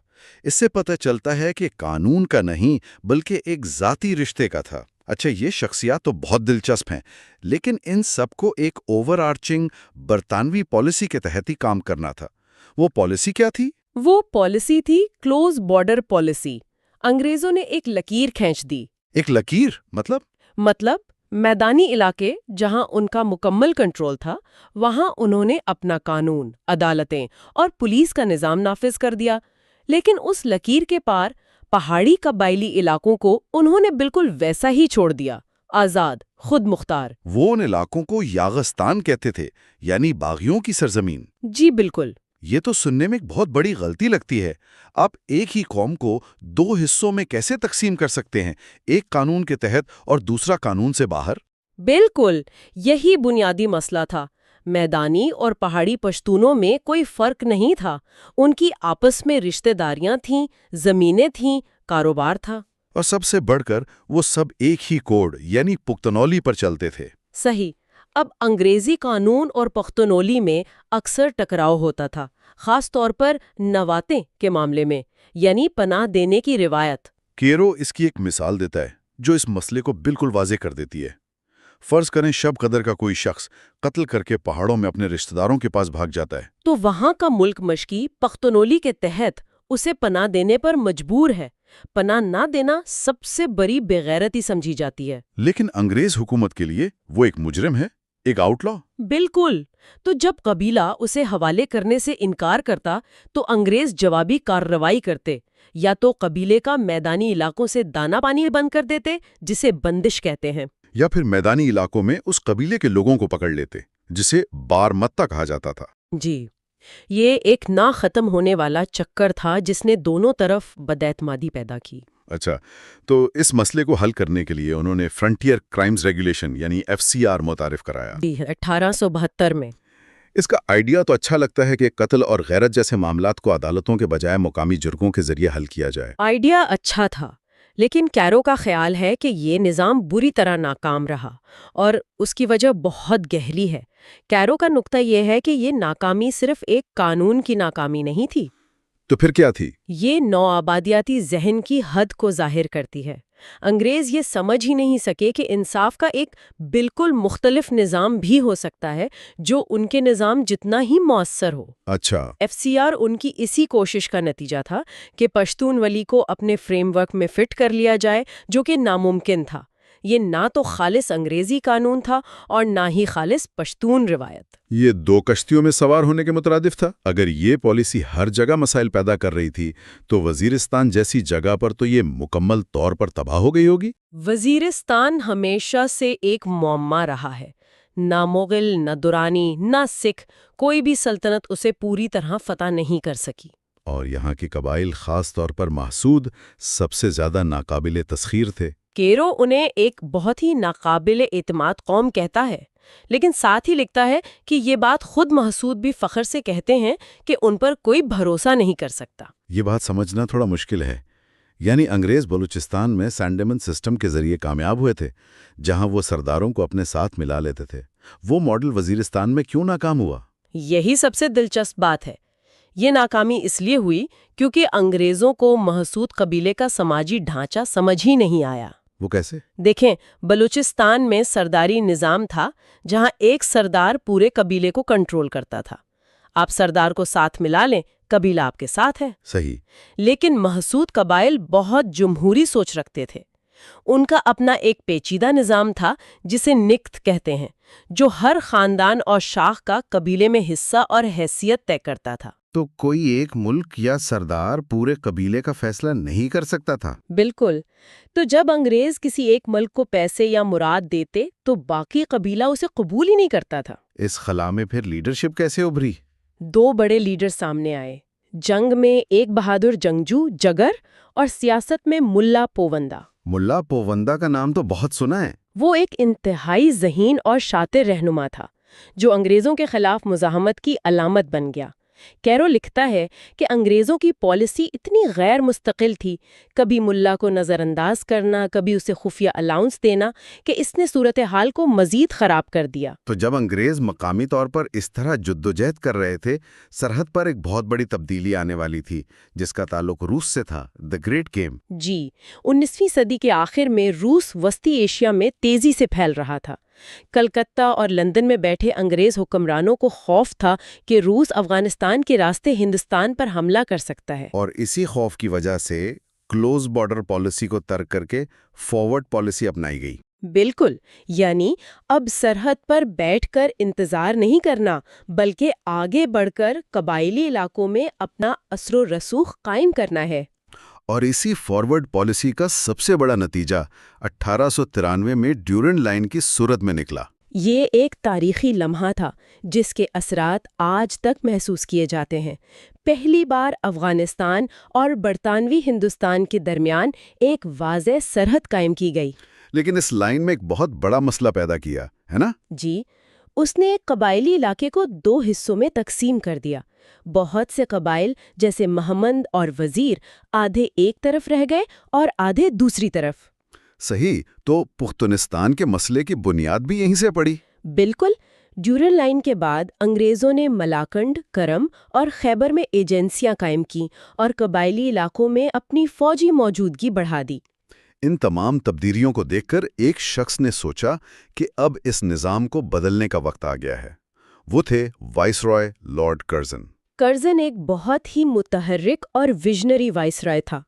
اس سے پتہ چلتا ہے کہ قانون کا نہیں بلکہ ایک ذاتی رشتے کا تھا۔ اچھا، یہ شخصیات تو بہت دلچسپ ہیں، لیکن ان سب کو ایک اوور آرچنگ برطانوی پالیسی کے تحت ہی کام کرنا تھا۔ وہ پالیسی کیا تھی؟ وہ پالیسی تھی کلوز بارڈر پالیسی۔ انگریزوں نے ایک لکیر کھینچ دی۔ ایک لکیر؟ مطلب میدانی علاقے جہاں ان کا مکمل کنٹرول تھا، وہاں انہوں نے اپنا قانون، عدالتیں اور پولیس کا نظام نافذ کر دیا، لیکن اس لکیر کے پار پہاڑی قبائلی علاقوں کو انہوں نے بالکل ویسا ہی چھوڑ دیا، آزاد، خود مختار۔ وہ ان علاقوں کو یاغستان کہتے تھے، یعنی باغیوں کی سرزمین۔ جی بالکل۔ یہ تو سننے میں ایک بہت بڑی غلطی لگتی ہے۔ آپ ایک ہی قوم کو دو حصوں میں کیسے تقسیم کر سکتے ہیں، ایک قانون کے تحت اور دوسرا قانون سے باہر؟ بالکل، یہی بنیادی مسئلہ تھا۔ میدانی اور پہاڑی پشتونوں میں کوئی فرق نہیں تھا، ان کی آپس میں رشتہ داریاں تھیں، زمینیں تھیں، کاروبار تھا۔ اور سب سے بڑھ کر وہ سب ایک ہی کوڈ یعنی پختونولی پر چلتے تھے۔ صحیح۔ اب انگریزی قانون اور پختونولی میں اکثر ٹکراؤ ہوتا تھا، خاص طور پر نواتیں کے معاملے میں، یعنی پناہ دینے کی روایت۔ کیرو اس کی ایک مثال دیتا ہے جو اس مسئلے کو بالکل واضح کر دیتی ہے۔ فرض کریں شب قدر کا کوئی شخص قتل کر کے پہاڑوں میں اپنے رشتہ داروں کے پاس بھاگ جاتا ہے، تو وہاں کا ملک مشکی پختونولی کے تحت اسے پناہ دینے پر مجبور ہے۔ پناہ نہ دینا سب سے بڑی بےغیرتی سمجھی جاتی ہے۔ لیکن انگریز حکومت کے لیے وہ ایک مجرم ہے، ایک آؤٹ لا۔ بالکل۔ تو جب قبیلہ اسے حوالے کرنے سے انکار کرتا تو انگریز جوابی کارروائی کرتے، یا تو قبیلے کا میدانی علاقوں سے دانا پانی بند کر دیتے، جسے بندش کہتے ہیں، یا پھر میدانی علاقوں میں اس قبیلے کے لوگوں کو پکڑ لیتے، جسے بار متا کہا جاتا تھا۔ جی، یہ ایک نہ ختم ہونے والا چکر تھا جس نے دونوں طرف بداعتمادی پیدا کی۔ اچھا، تو اس مسئلے کو حل کرنے کے لیے انہوں نے فرنٹیئر کرائمز ریگولیشن یعنی FCR متعارف کرایا۔ 1872 میں۔ اس کا آئیڈیا تو اچھا لگتا ہے کہ قتل اور غیرت جیسے معاملات کو عدالتوں کے بجائے مقامی جرگوں کے ذریعے حل کیا جائے۔ آئیڈیا اچھا تھا، لیکن کیرو کا خیال ہے کہ یہ نظام بری طرح ناکام رہا، اور اس کی وجہ بہت گہری ہے۔ کیرو کا نقطہ یہ ہے کہ یہ ناکامی صرف ایک قانون کی ناکامی نہیں تھی۔ تو پھر کیا تھی؟ یہ نوآبادیاتی ذہن کی حد کو ظاہر کرتی ہے۔ انگریز یہ سمجھ ہی نہیں سکے کہ انصاف کا ایک بالکل مختلف نظام بھی ہو سکتا ہے جو ان کے نظام جتنا ہی مؤثر ہو۔ اچھا، FCR ان کی اسی کوشش کا نتیجہ تھا کہ پشتون ولی کو اپنے فریم ورک میں فٹ کر لیا جائے، جو کہ ناممکن تھا۔ یہ نہ تو خالص انگریزی قانون تھا اور نہ ہی خالص پشتون روایت۔ یہ دو کشتیوں میں سوار ہونے کے مترادف تھا۔ اگر یہ پالیسی ہر جگہ مسائل پیدا کر رہی تھی تو وزیرستان جیسی جگہ پر تو یہ مکمل طور پر تباہ ہو گئی ہوگی۔ وزیرستان ہمیشہ سے ایک معمہ رہا ہے۔ نہ مغل، نہ درانی، نہ سکھ، کوئی بھی سلطنت اسے پوری طرح فتح نہیں کر سکی۔ اور یہاں کے قبائل خاص طور پر محسود سب سے زیادہ ناقابل تسخیر تھے۔ کیرو انہیں ایک بہت ہی ناقابل اعتماد قوم کہتا ہے، لیکن ساتھ ہی لکھتا ہے کہ یہ بات خود محسود بھی فخر سے کہتے ہیں کہ ان پر کوئی بھروسہ نہیں کر سکتا۔ یہ بات سمجھنا تھوڑا مشکل ہے۔ یعنی انگریز بلوچستان میں سینڈمن سسٹم کے ذریعے کامیاب ہوئے تھے، جہاں وہ سرداروں کو اپنے ساتھ ملا لیتے تھے۔ وہ ماڈل وزیرستان میں کیوں ناکام ہوا؟ یہی سب سے دلچسپ بات ہے۔ یہ ناکامی اس لیے ہوئی کیونکہ انگریزوں کو محسود قبیلے کا سماجی ڈھانچہ سمجھ ہی نہیں آیا۔ وہ کیسے؟ دیکھیں، بلوچستان میں سرداری نظام تھا جہاں ایک سردار پورے قبیلے کو کنٹرول کرتا تھا۔ آپ سردار کو ساتھ ملا لیں، قبیلہ آپ کے ساتھ ہے۔ صحیح۔ لیکن محسود قبائل بہت جمہوری سوچ رکھتے تھے۔ ان کا اپنا ایک پیچیدہ نظام تھا جسے نکت کہتے ہیں، جو ہر خاندان اور شاخ کا قبیلے میں حصہ اور حیثیت طے کرتا تھا۔ تو کوئی ایک ملک یا سردار پورے قبیلے کا فیصلہ نہیں کر سکتا تھا؟ بالکل۔ تو جب انگریز کسی ایک ملک کو پیسے یا مراد دیتے تو باقی قبیلہ اسے قبول ہی نہیں کرتا تھا۔ اس خلا میں پھر لیڈرشپ کیسے ابھری؟ دو بڑے لیڈر سامنے آئے، جنگ میں ایک بہادر جنگجو جگر، اور سیاست میں ملا پووندا۔ ملا پووندا کا نام تو بہت سنا ہے۔ وہ ایک انتہائی ذہین اور شاطر رہنما تھا جو انگریزوں کے خلاف مزاحمت کی علامت بن گیا۔ کیرو لکھتا ہے کہ انگریزوں کی پالیسی اتنی غیر مستقل تھی، کبھی ملا کو نظر انداز کرنا، کبھی اسے خفیہ الاؤنس دینا، کہ اس نے صورتحال کو مزید خراب کر دیا۔ تو جب انگریز مقامی طور پر اس طرح جدوجہد کر رہے تھے، سرحد پر ایک بہت بڑی تبدیلی آنے والی تھی جس کا تعلق روس سے تھا، دی گریٹ گیم۔ جی، 19ویں صدی کے آخر میں روس وسطی ایشیا میں تیزی سے پھیل رہا تھا۔ کلکتہ اور لندن میں بیٹھے انگریز حکمرانوں کو خوف تھا کہ روس افغانستان کے راستے ہندوستان پر حملہ کر سکتا ہے۔ اور اسی خوف کی وجہ سے کلوز بارڈر پالیسی کو ترک کر کے فارورڈ پالیسی اپنائی گئی۔ بالکل، یعنی اب سرحد پر بیٹھ کر انتظار نہیں کرنا، بلکہ آگے بڑھ کر قبائلی علاقوں میں اپنا اثر و رسوخ قائم کرنا ہے۔ اور اسی فارورڈ پالیسی کا سب سے بڑا نتیجہ 1893 میں ڈیورنڈ لائن کی صورت میں نکلا۔ یہ ایک تاریخی لمحہ تھا جس کے اثرات آج تک محسوس کیے جاتے ہیں۔ پہلی بار افغانستان اور برطانوی ہندوستان کے درمیان ایک واضح سرحد قائم کی گئی۔ لیکن اس لائن میں ایک بہت بڑا مسئلہ پیدا کیا ہے نا؟ جی، اس نے ایک قبائلی علاقے کو دو حصوں میں تقسیم کر دیا۔ بہت سے قبائل جیسے محمد اور وزیر آدھے ایک طرف رہ گئے اور آدھے دوسری طرف۔ صحیح، تو پختونستان کے مسئلے کی بنیاد بھی یہیں سے پڑی۔ بالکل. ڈیورن لائن کے بعد انگریزوں نے ملاکنڈ، کرم اور خیبر میں ایجنسیاں قائم کیں اور قبائلی علاقوں میں اپنی فوجی موجودگی بڑھا دی. ان تمام تبدیلیوں کو دیکھ کر ایک شخص نے سوچا کہ اب اس نظام کو بدلنے کا وقت آ گیا ہے. وہ تھے وائسرائے لارڈ کرزن. کرزن ایک بہت ہی متحرک اور ویژنری وائسرائے تھا.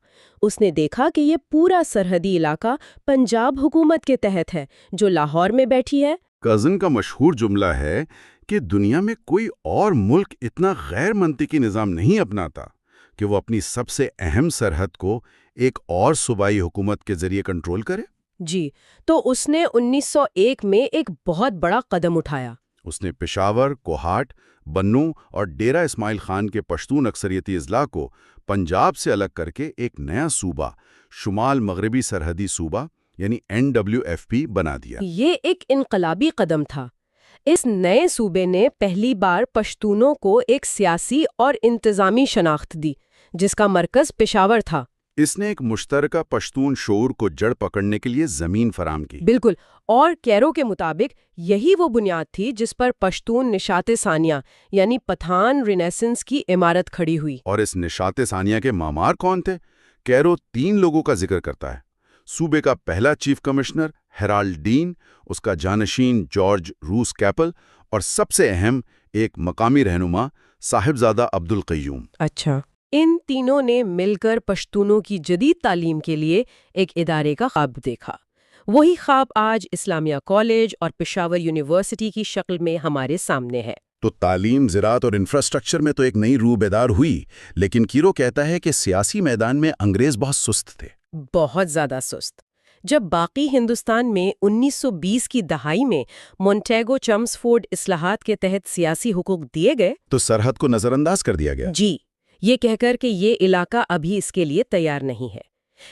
اس نے دیکھا کہ یہ پورا سرحدی علاقہ پنجاب حکومت کے تحت ہے جو لاہور میں بیٹھی ہے. کرزن کا مشہور جملہ ہے کہ دنیا میں کوئی اور ملک اتنا غیر منطقی نظام نہیں اپناتا کہ وہ اپنی سب سے اہم سرحد کو ایک اور صوبائی حکومت کے ذریعے کنٹرول کرے. جی، تو اس نے 1901 میں ایک بہت بڑا قدم اٹھایا. اس نے پشاور، کوہاٹ، بنوں اور ڈیرہ اسماعیل خان کے پشتون اکثریتی اضلاع کو پنجاب سے الگ کر کے ایک نیا صوبہ، شمال مغربی سرحدی صوبہ یعنی NWFP بنا دیا. یہ ایک انقلابی قدم تھا. اس نئے صوبے نے پہلی بار پشتونوں کو ایک سیاسی اور انتظامی شناخت دی جس کا مرکز پشاور تھا. اس نے ایک مشترکہ پشتون شعور کو جڑ پکڑنے کے لیے زمین فراہم کی. بالکل. اور کیرو کے مطابق یہی وہ بنیاد تھی جس پر پشتون نشاط ثانیہ یعنی پٹھان رینیسنس کی عمارت کھڑی ہوئی. اور اس نشاط ثانیہ کے معمار کون تھے؟ کیرو 3 لوگوں کا ذکر کرتا ہے. صوبے کا پہلا چیف کمشنر ہیرالڈ ڈین، اس کا جانشین جارج روس کیپل اور سب سے اہم ایک مقامی رہنما صاحبزادہ عبدالقیوم. اچھا. ان تینوں نے مل کر پشتونوں کی جدید تعلیم کے لیے ایک ادارے کا خواب دیکھا. وہی خواب آج اسلامیہ کالج اور پشاور یونیورسٹی کی شکل میں ہمارے سامنے ہے. تو تعلیم، زراعت اور انفراسٹرکچر میں تو ایک نئی روح بیدار ہوئی، لیکن کیرو کہتا ہے کہ سیاسی میدان میں انگریز بہت سست تھے. بہت زیادہ سست. جب باقی ہندوستان میں 1920 کی دہائی میں مونٹیگو چمسفورڈ اصلاحات کے تحت سیاسی حقوق دیے گئے تو سرحد کو نظر انداز کر دیا گیا. جی، یہ کہہ کر کہ یہ علاقہ ابھی اس کے لیے تیار نہیں ہے.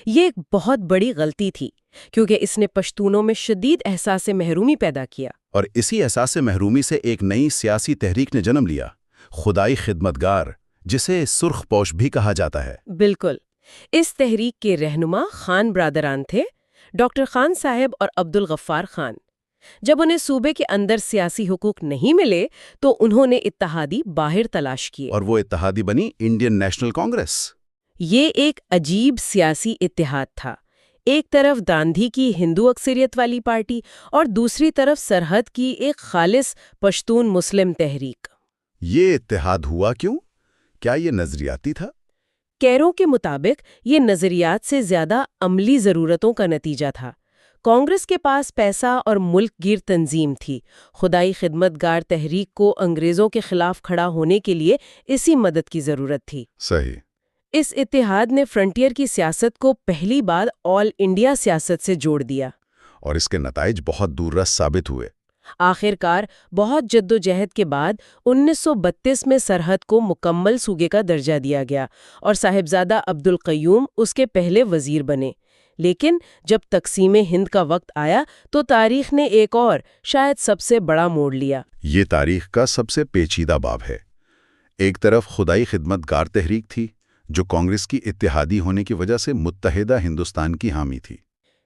یہ ایک بہت بڑی غلطی تھی کیونکہ اس نے پشتونوں میں شدید احساس محرومی پیدا کیا. اور اسی احساس محرومی سے ایک نئی سیاسی تحریک نے جنم لیا، خدائی خدمتگار، جسے سرخ پوش بھی کہا جاتا ہے. بالکل. اس تحریک کے رہنما خان برادران تھے، ڈاکٹر خان صاحب اور عبدالغفار خان. جب انہیں صوبے کے اندر سیاسی حقوق نہیں ملے تو انہوں نے اتحادی باہر تلاش کیے. اور وہ اتحادی بنی انڈین نیشنل کانگریس. یہ ایک عجیب سیاسی اتحاد تھا. ایک طرف گاندھی کی ہندو اکثریت والی پارٹی اور دوسری طرف سرحد کی ایک خالص پشتون مسلم تحریک. یہ اتحاد ہوا کیوں؟ کیا یہ نظریاتی تھا؟ کیرو کے مطابق یہ نظریات سے زیادہ عملی ضرورتوں کا نتیجہ تھا. کانگریس کے پاس پیسہ اور ملک گیر تنظیم تھی. خدائی خدمت گار تحریک کو انگریزوں کے خلاف کھڑا ہونے کے لیے اسی مدد کی ضرورت تھی. صحیح. اس اتحاد نے فرنٹیئر کی سیاست کو پہلی بار آل انڈیا سیاست سے جوڑ دیا. اور اس کے نتائج بہت دور رس ثابت ہوئے. آخرکار بہت جد و جہد کے بعد 1932 میں سرحد کو مکمل صوبے کا درجہ دیا گیا اور صاحبزادہ عبدالقیوم اس کے پہلے وزیر بنے. لیکن جب تقسیم ہند کا وقت آیا تو تاریخ نے ایک اور شاید سب سے بڑا موڑ لیا. یہ تاریخ کا سب سے پیچیدہ باب ہے. ایک طرف خدائی خدمت گار تحریک تھی جو کانگریس کی اتحادی ہونے کی وجہ سے متحدہ ہندوستان کی حامی تھی.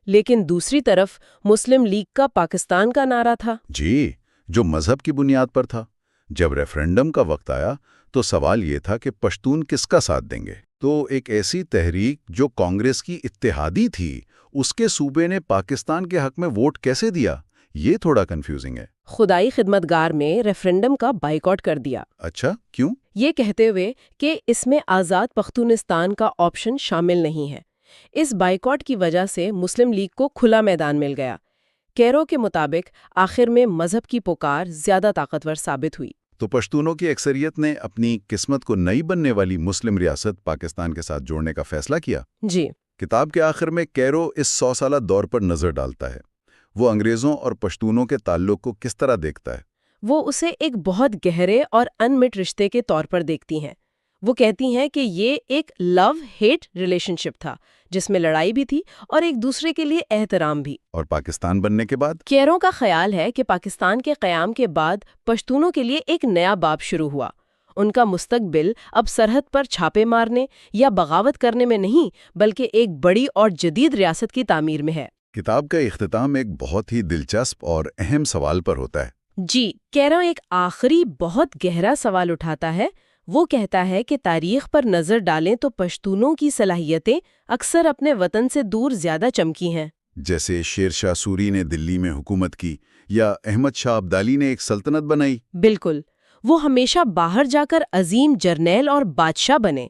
لیکن دوسری طرف مسلم لیگ کا پاکستان کا نعرہ تھا. جی، جو مذہب کی بنیاد پر تھا. جب ریفرنڈم کا وقت آیا تو سوال یہ تھا کہ پشتون کس کا ساتھ دیں گے. تو ایک ایسی تحریک جو کانگریس کی اتحادی تھی، اس کے صوبے نے پاکستان کے حق میں ووٹ کیسے دیا؟ یہ تھوڑا کنفیوزنگ ہے. خدائی خدمتگار میں ریفرنڈم کا بائیکاٹ کر دیا. اچھا، کیوں؟ یہ کہتے ہوئے کہ اس میں آزاد پختونستان کا آپشن شامل نہیں ہے. اس بائیکاٹ کی وجہ سے مسلم لیگ کو کھلا میدان مل گیا. کیرو کے مطابق آخر میں مذہب کی پکار زیادہ طاقتور ثابت ہوئی. تو پشتونوں کی اکثریت نے اپنی قسمت کو نئی بننے والی مسلم ریاست پاکستان کے ساتھ جوڑنے کا فیصلہ کیا. جی. کتاب کے آخر میں کیرو اس 100 سالہ دور پر نظر ڈالتا ہے. وہ انگریزوں اور پشتونوں کے تعلق کو کس طرح دیکھتا ہے؟ وہ اسے ایک بہت گہرے اور انمٹ رشتے کے طور پر دیکھتی ہیں. وہ کہتی ہیں کہ یہ ایک لو ہیٹ ریلیشن شپ تھا جس میں لڑائی بھی تھی اور ایک دوسرے کے لیے احترام بھی. اور پاکستان بننے کے بعد؟ کیرو کا خیال ہے کہ پاکستان کے قیام کے بعد پشتونوں کے لیے ایک نیا باب شروع ہوا. ان کا مستقبل اب سرحد پر چھاپے مارنے یا بغاوت کرنے میں نہیں بلکہ ایک بڑی اور جدید ریاست کی تعمیر میں ہے. کتاب کا اختتام ایک بہت ہی دلچسپ اور اہم سوال پر ہوتا ہے. جی، کیرو ایک آخری بہت گہرا سوال اٹھاتا ہے۔ وہ کہتا ہے کہ تاریخ پر نظر ڈالیں تو پشتونوں کی صلاحیتیں اکثر اپنے وطن سے دور زیادہ چمکی ہیں۔ جیسے شیر شاہ سوری نے دلی میں حکومت کی یا احمد شاہ ابدالی نے ایک سلطنت بنائی۔ بالکل، وہ ہمیشہ باہر جا کر عظیم جرنیل اور بادشاہ بنے۔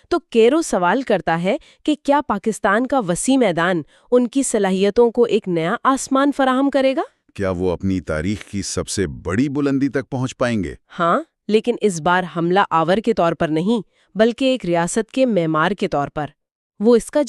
تو کیرو سوال کرتا ہے کہ کیا پاکستان کا وسیع میدان ان کی صلاحیتوں کو ایک نیا آسمان فراہم کرے گا؟ کیا وہ اپنی تاریخ کی سب سے بڑی بلندی تک پہنچ پائیں گے؟ ہاں، لیکن اس بار حملہ آور کے طور پر نہیں، بلکہ ایک ریاست کے معمار کے طور پر۔ وہ اس کا